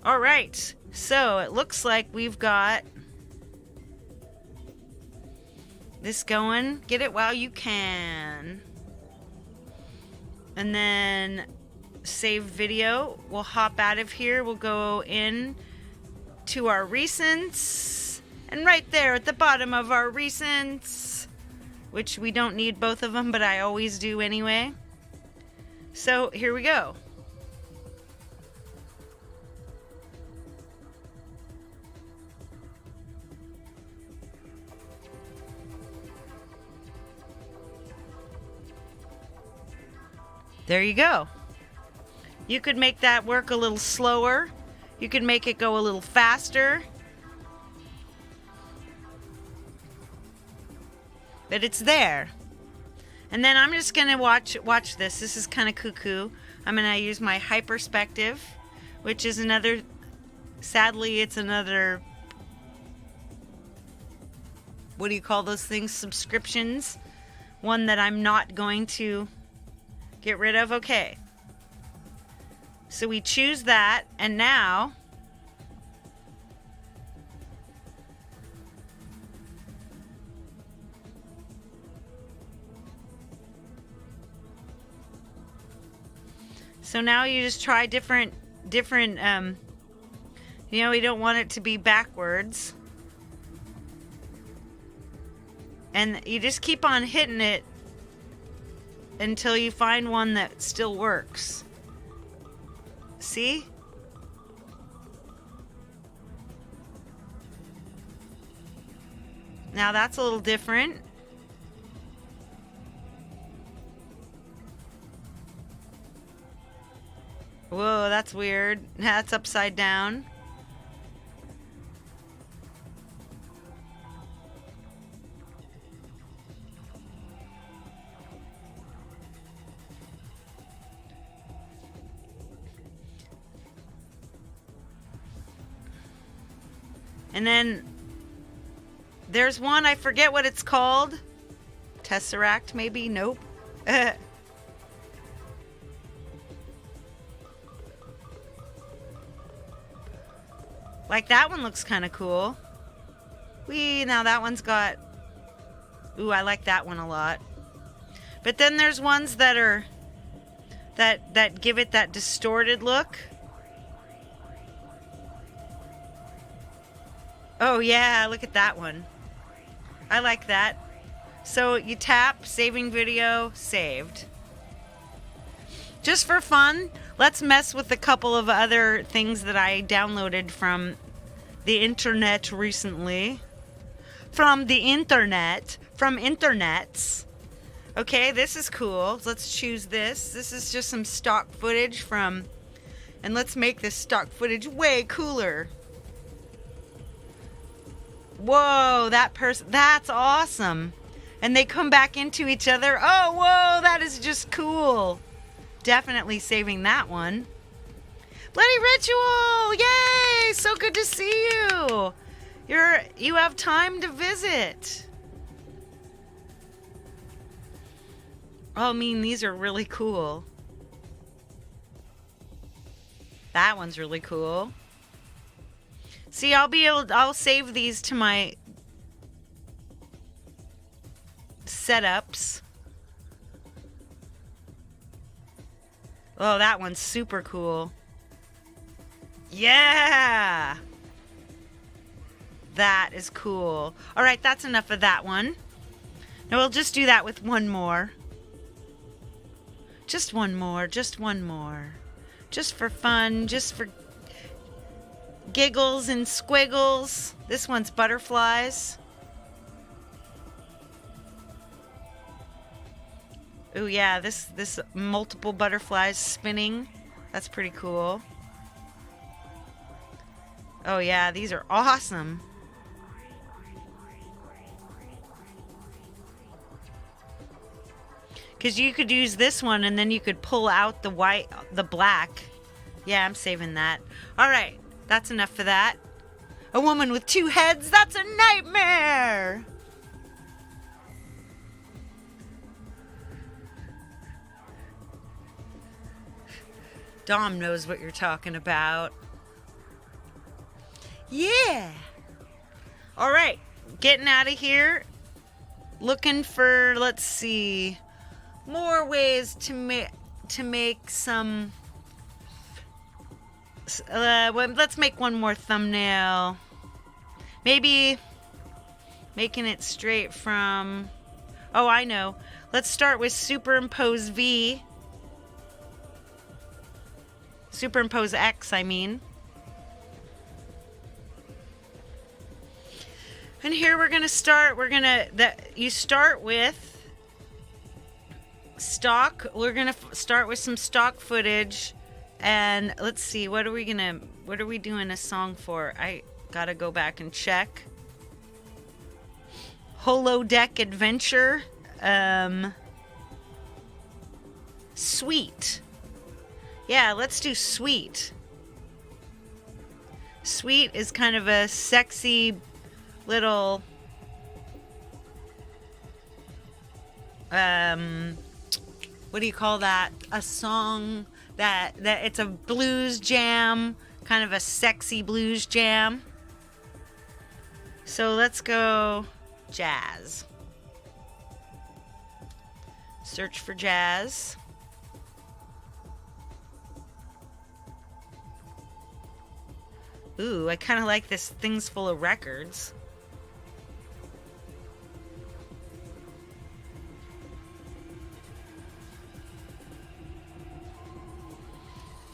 All right. So it looks like we've got this going. Get it while you can. And then save video. We'll hop out of here. We'll go in to our recents. And right there at the bottom of our recents, which we don't need both of them, but I always do anyway. So here we go. There you go. You could make that work a little slower. You could make it go a little faster. But it's there. And then I'm just going to watch this. This is kind of cuckoo. I'm going to use my hyperspective, which is another, sadly, it's another, what do you call those things? Subscriptions. One that I'm not going to get rid of. Okay. So we choose that, and now you just try different you know, we don't want it to be backwards. And you just keep on hitting it until you find one that still works. See? Now that's a little different. Whoa, that's weird. That's upside down. And then there's one, I forget what it's called. Tesseract, maybe? Nope. Like that one looks kind of cool. Now that one's got... Ooh, I like that one a lot. But then there's ones that are... That give it that distorted look. Oh yeah, look at that one. I like that. So you tap, saving video, saved. Just for fun, let's mess with a couple of other things that I downloaded from the internet recently. From internets. Okay, this is cool. Let's choose this. This is just some stock footage from... And let's make this stock footage way cooler. Whoa, that's awesome. And they come back into each other. Oh, whoa, that is just cool. Definitely saving that one. Bloody Ritual! Yay! So good to see you. You have time to visit. Oh, I mean, these are really cool. That one's really cool. See, I'll save these to my setups. Oh, that one's super cool. Yeah! That is cool. All right, that's enough of that one. Now we'll just do that with one more. Just one more, just one more. Just for fun, just for giggles and squiggles. This one's butterflies. Oh yeah, this multiple butterflies spinning. That's pretty cool. Oh yeah, these are awesome. Because you could use this one and then you could pull out the black. Yeah, I'm saving that. All right, that's enough for that. A woman with two heads, that's a nightmare. Dom knows what you're talking about. Yeah. All right, getting out of here. looking for, let's see, more ways to make some. Let's make one more thumbnail. Maybe making it straight from. Oh, I know. Let's start with superimpose V. Superimpose X, I mean. And here we're gonna start. You start with stock. We're gonna start with some stock footage, and let's see. What are we doing a song for? I gotta go back and check. Holodeck Adventure. Sweet. Yeah, let's do Sweet. Sweet is kind of a sexy little what do you call that? A song that it's a blues jam, kind of a sexy blues jam. So let's go jazz. Search for jazz. Ooh, I kind of like this Things Full of Records.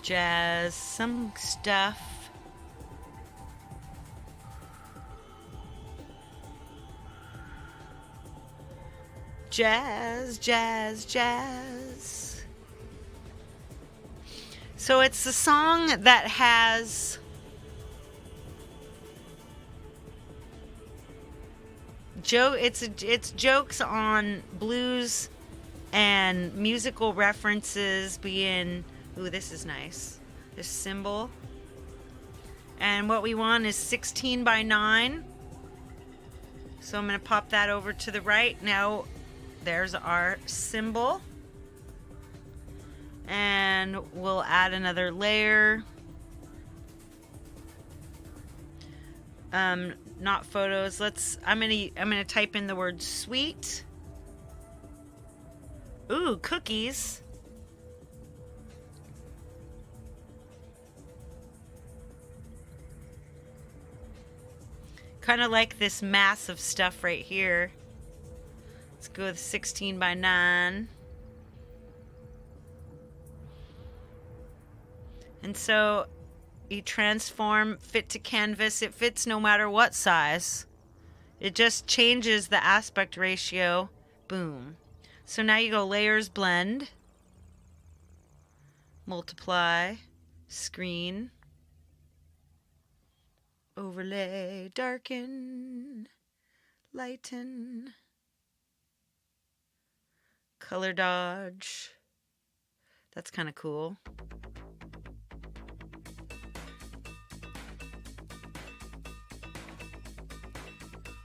Jazz, some stuff. Jazz, jazz, jazz. So it's a song that has it's jokes on blues and musical references being, ooh, this is nice. This symbol. And what we want is 16 by 9. So I'm going to pop that over to the right. Now there's our symbol. And we'll add another layer. Not photos. I'm gonna type in the word sweet. Ooh, cookies. Kind of like this mass of stuff right here. Let's go with 16 by 9. And so you transform fit to canvas. It fits no matter what size. It just changes the aspect ratio. Boom. So now you go layers, blend, multiply, screen, overlay, darken, lighten, color dodge. That's kind of cool.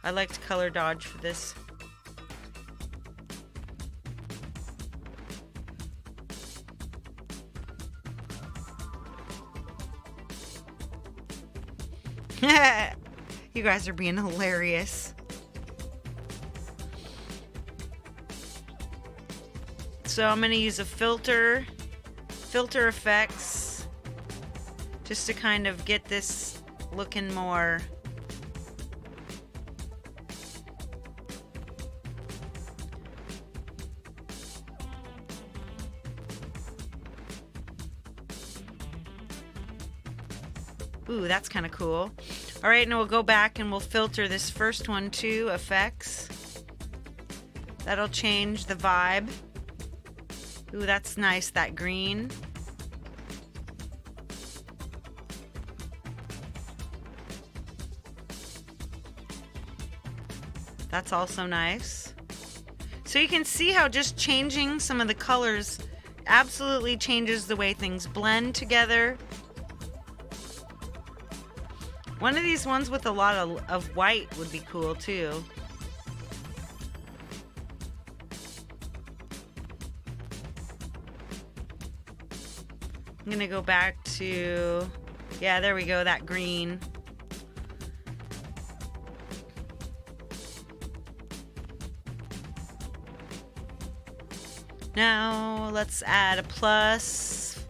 I liked color dodge for this. You guys are being hilarious. So I'm going to use a filter effects, just to kind of get this looking more ooh, that's kind of cool. All right, now we'll go back and we'll filter this first one too, effects. That'll change the vibe. Ooh, that's nice, that green. That's also nice. So you can see how just changing some of the colors absolutely changes the way things blend together. One of these ones with a lot of white would be cool too. I'm gonna go back to, yeah, there we go, that green. Now let's add a plus.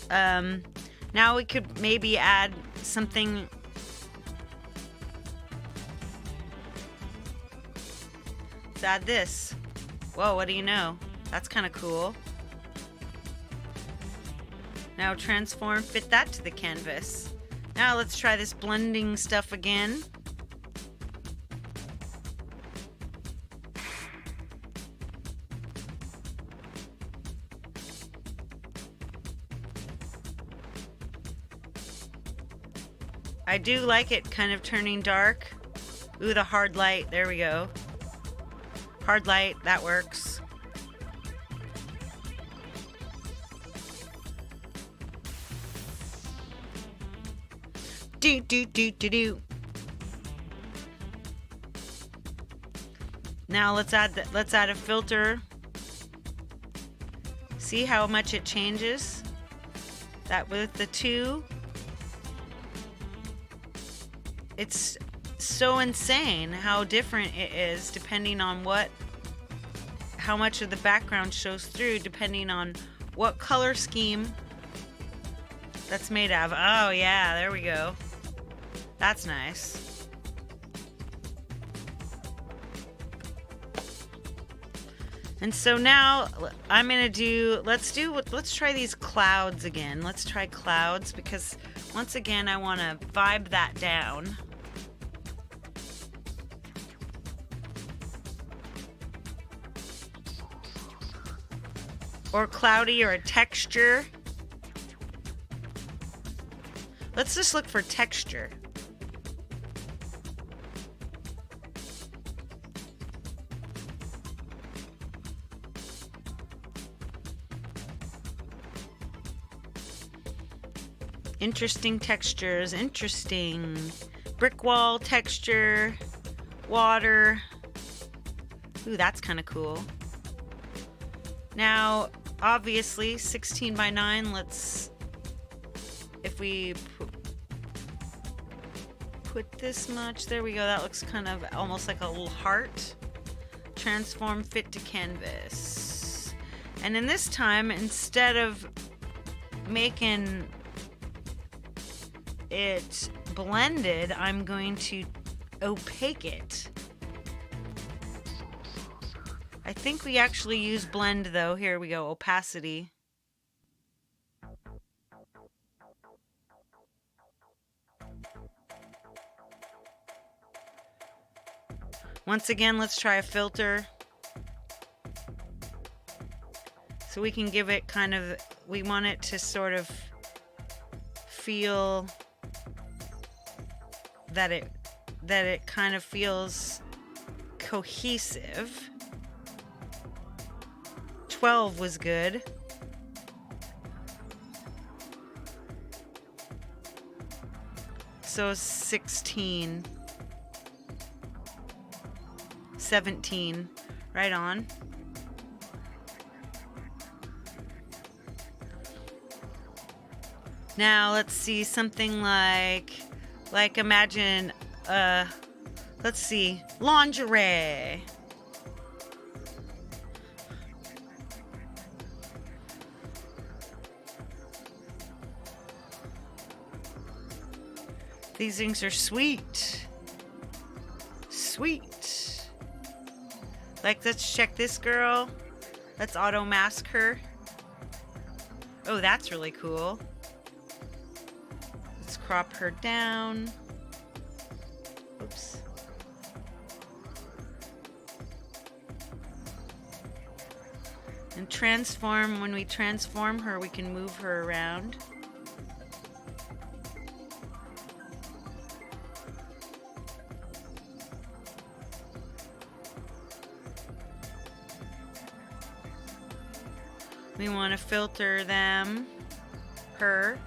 Now we could maybe add something. Let's add this. Whoa, what do you know? That's kind of cool. Now transform, fit that to the canvas. Now let's try this blending stuff again. I do like it kind of turning dark. Ooh, the hard light. There we go. Hard light, that works. Do do do do do. Now let's add a filter. See how much it changes? That with the 2. It's so insane how different it is depending on how much of the background shows through, depending on what color scheme that's made of. Oh yeah, there we go. That's nice. And so now I'm gonna let's try these clouds again. Let's try clouds because once again I want to vibe that down. Or cloudy, or a texture. Let's just look for texture. Interesting textures, interesting. Brick wall texture, water. Ooh, that's kind of cool. Now, obviously, 16 by 9, if we put this much, there we go, that looks kind of almost like a little heart. Transform, fit to canvas. And in this time, instead of making it blended, I'm going to opaque it. I think we actually use blend though. Here we go, opacity. Once again, let's try a filter. So we can give it kind of, we want it to sort of feel that it kind of feels cohesive. 12 was good. So 16. 17. Right on. Now let's see something like imagine let's see, lingerie. These things are sweet. Sweet. Like, let's check this girl. Let's auto mask her. Oh, that's really cool. Let's crop her down. Oops. And transform, when we transform her, we can move her around. We want to filter them, her.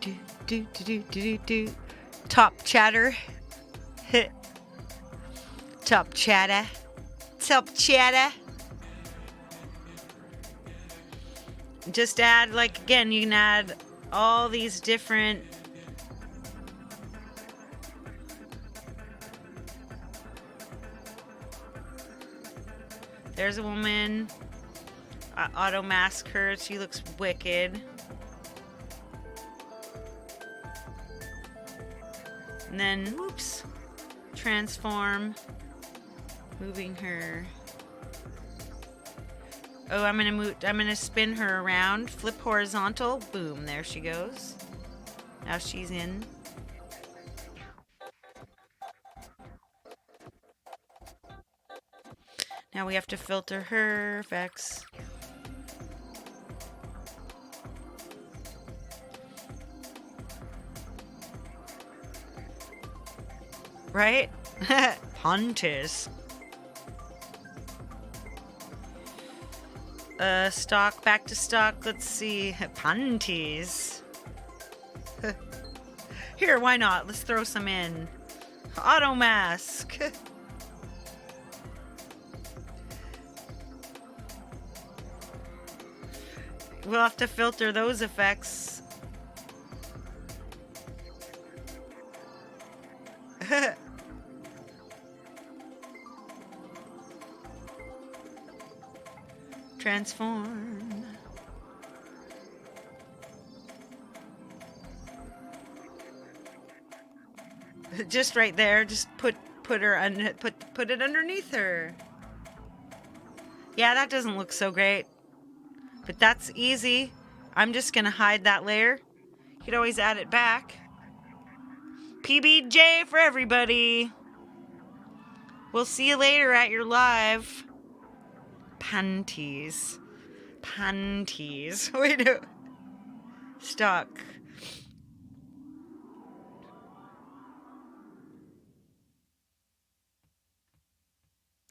Do, do, do, do, do, do. Top chatter. Top chatter. Top chatter. Just add, like, again, you can add all these different There's a woman. Auto mask her. She looks wicked. And then, whoops, transform, moving her. Oh, I'm gonna spin her around, flip horizontal, boom, there she goes. Now she's in. Now we have to filter her effects. Right? Hunters. Stock, back to stock. Let's see. Panties. Here, why not? Let's throw some in. Auto mask. We'll have to filter those effects. Transform. Just right there. Just put her put it underneath her. Yeah, that doesn't look so great, but that's easy. I'm just gonna hide that layer. You could always add it back. PBJ for everybody. We'll see you later at your live. Panties. Panties. Wait, no. Stock.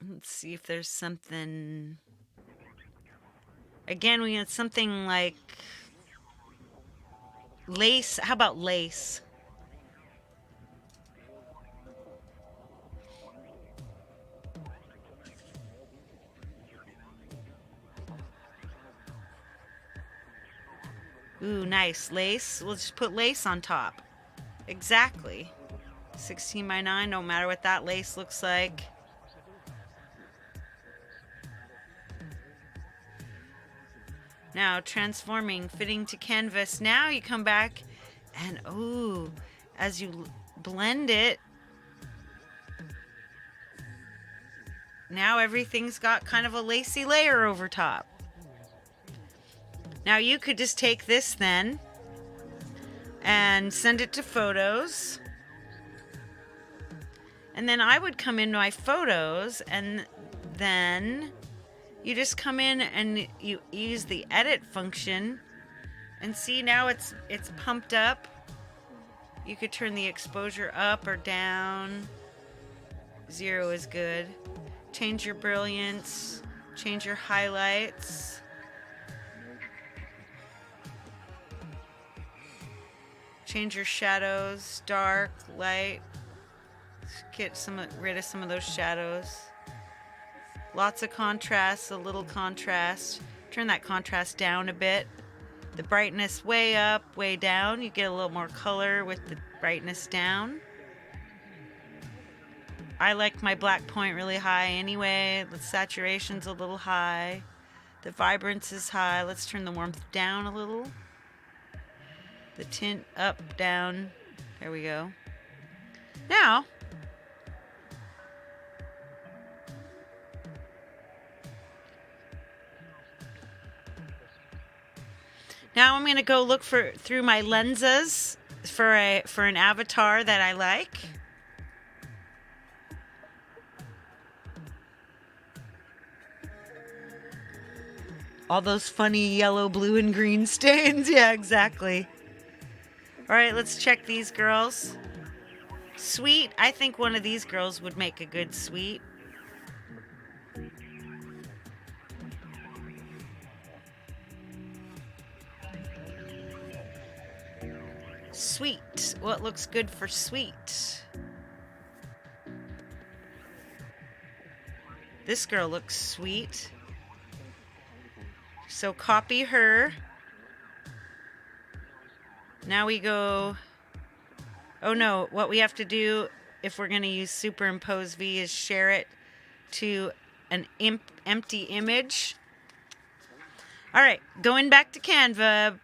Let's see if there's something. Again, we had something like lace. How about lace? Ooh, nice. Lace. We'll just put lace on top. Exactly. 16 by 9, no matter what that lace looks like. Now, transforming, fitting to canvas. Now you come back and, ooh, as you blend it, now everything's got kind of a lacy layer over top. Now you could just take this then and send it to photos. And then I would come into my photos and then you just come in and you use the edit function and see now it's pumped up. You could turn the exposure up or down. 0 is good. Change your brilliance, change your highlights. Change your shadows, dark, light. Get rid of some of those shadows. Lots of contrast, a little contrast. Turn that contrast down a bit. The brightness way up, way down. You get a little more color with the brightness down. I like my black point really high anyway. The saturation's a little high. The vibrance is high. Let's turn the warmth down a little. The tint up, down. There we go. Now, I'm going to go look through my lenses for an avatar that I like. All those funny yellow, blue, and green stains. Yeah, exactly. All right, let's check these girls. Sweet. I think one of these girls would make a good sweet. Sweet. What looks good for sweet? This girl looks sweet. So copy her. Now we go. Oh no, what we have to do if we're going to use superimpose V is share it to an empty image. All right, going back to Canva.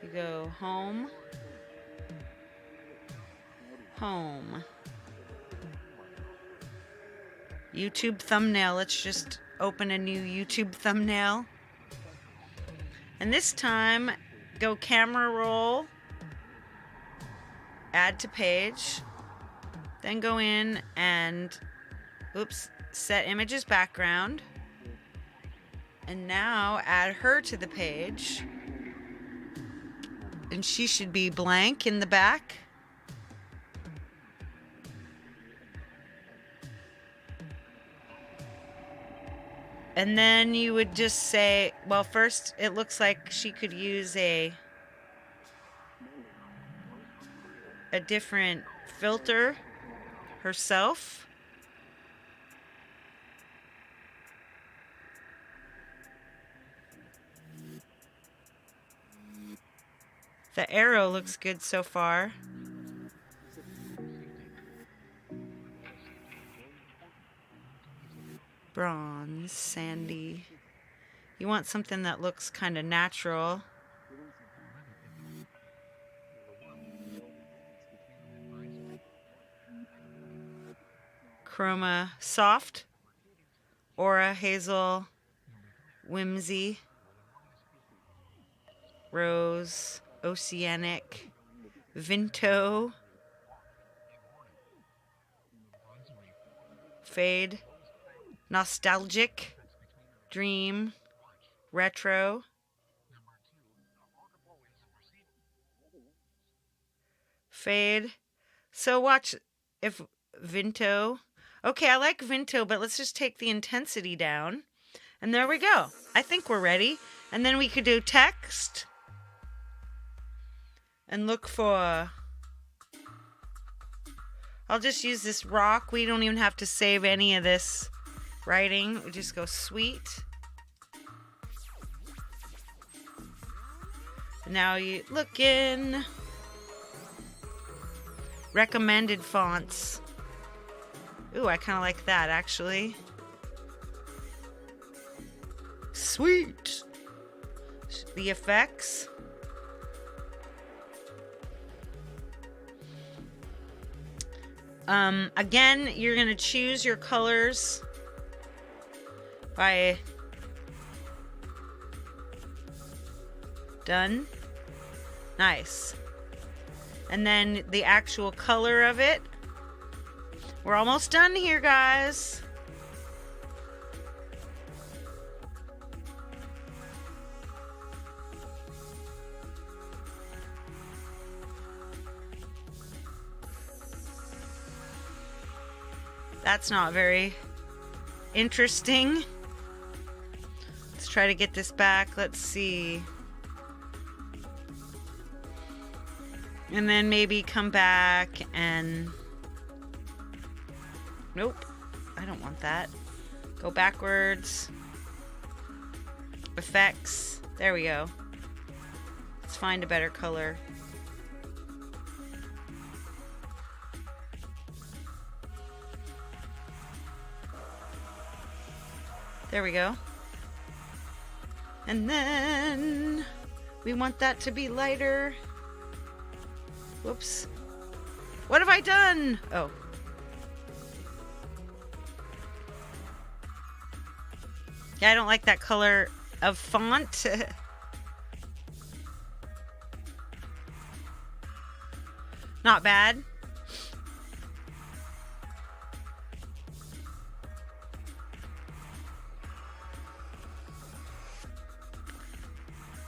You go home, home, YouTube thumbnail. Let's just open a new YouTube thumbnail. And this time, go camera roll, add to page, then go in and, set images background. And now add her to the page. And she should be blank in the back. And then you would just say, well, first it looks like she could use a different filter herself. The arrow looks good so far. Bronze, sandy. You want something that looks kind of natural. Chroma, soft. Aura, hazel, whimsy. Rose, oceanic, Vinto, fade, nostalgic, dream, retro, fade. So watch if Vinto. Okay, I like Vinto, but let's just take the intensity down. And there we go. I think we're ready. And then we could do text. And look for, I'll just use this rock. We don't even have to save any of this writing. We just go sweet. Now you look in recommended fonts. Ooh, I kind of like that actually. Sweet. The effects. Again, you're going to choose your colors by done. Nice. And then the actual color of it. We're almost done here, guys. That's not very interesting. Let's try to get this back. Let's see. And then maybe come back and... Nope. I don't want that. Go backwards. Effects. There we go. Let's find a better color. There we go. And then we want that to be lighter. Whoops. What have I done? Oh. Yeah, I don't like that color of font. Not bad.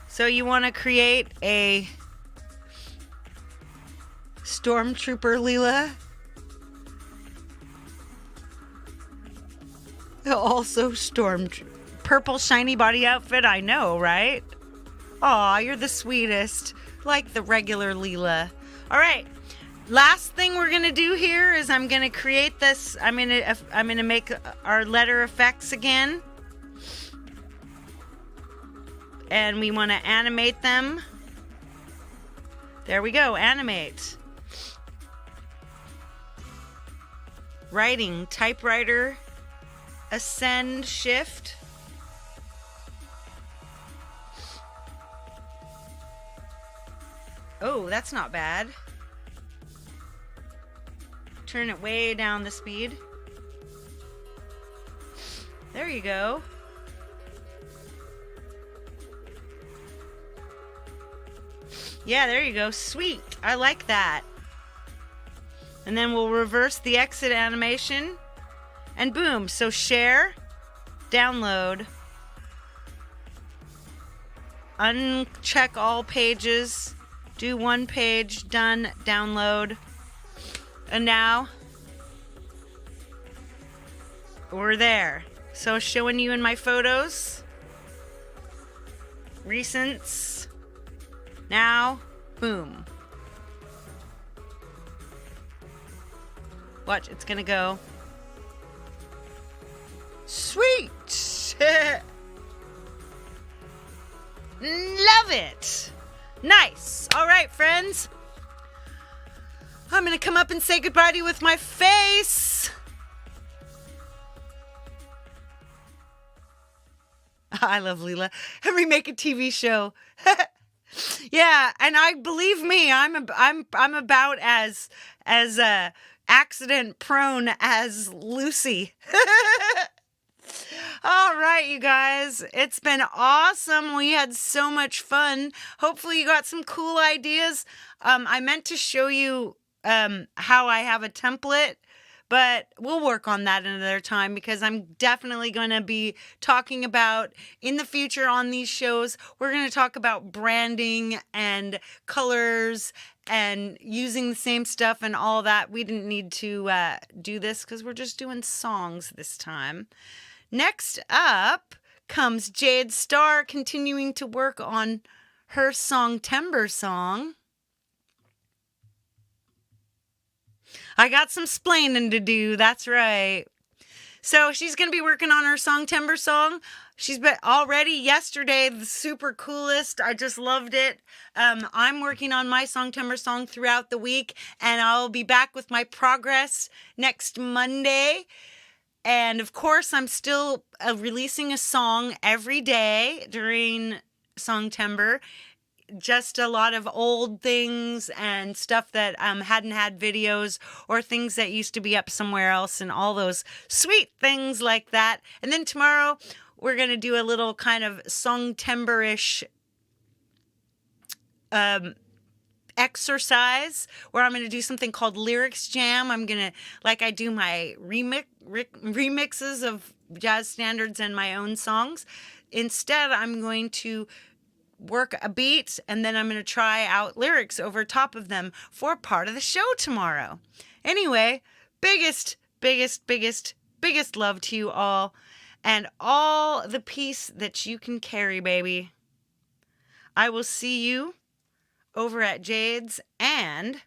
So you want to create a Stormtrooper Leela. Also purple shiny body outfit, I know, right? Aw, you're the sweetest. Like the regular Leela. All right. Last thing we're gonna do here is I'm gonna create this. I'm gonna make our letter effects again. And we want to animate them. There we go, animate. writing, typewriter, ascend, shift. Oh, that's not bad. Turn it way down the speed. There you go. Yeah, there you go. Sweet. I like that. And then we'll reverse the exit animation. And boom. So share, download, uncheck all pages, do one page, done, download. And now we're there. So showing you in my photos, recents, now, boom. Watch, it's gonna go. Sweet. Love it. Nice. All right, friends. I'm gonna come up and say goodbye to you with my face. I love Leela. And we make a TV show. Yeah, and I believe me, I'm about as accident prone as Lucy. All right, you guys, it's been awesome. We had so much fun. Hopefully you got some cool ideas. I meant to show you how I have a template, but we'll work on that another time because I'm definitely going to be talking about in the future on these shows. We're going to talk about branding and colors and using the same stuff and all that. We didn't need to do this because we're just doing songs this time. Next up comes Jade Starr continuing to work on her Songtember song. I got some splaining to do, that's right. So she's going to be working on her Songtember song. She's been already yesterday, the super coolest. I just loved it. I'm working on my Songtember song throughout the week, and I'll be back with my progress next Monday. And of course, I'm still releasing a song every day during Songtember. Just a lot of old things and stuff that hadn't had videos or things that used to be up somewhere else and all those sweet things like that. And then tomorrow we're going to do a little kind of Songtember-ish exercise where I'm going to do something called Lyrics Jam. I'm going to, like I do my remixes of jazz standards and my own songs. Instead, I'm going to work a beat and then I'm going to try out lyrics over top of them for part of the show tomorrow. Anyway, biggest love to you all and all the peace that you can carry, baby. I will see you over at Jade's and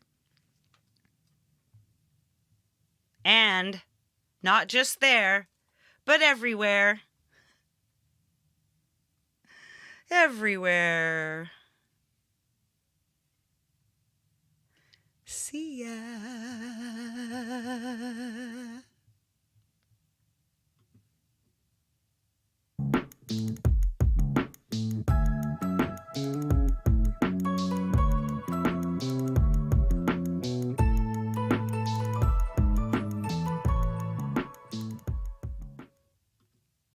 not just there, but everywhere. Everywhere. See ya.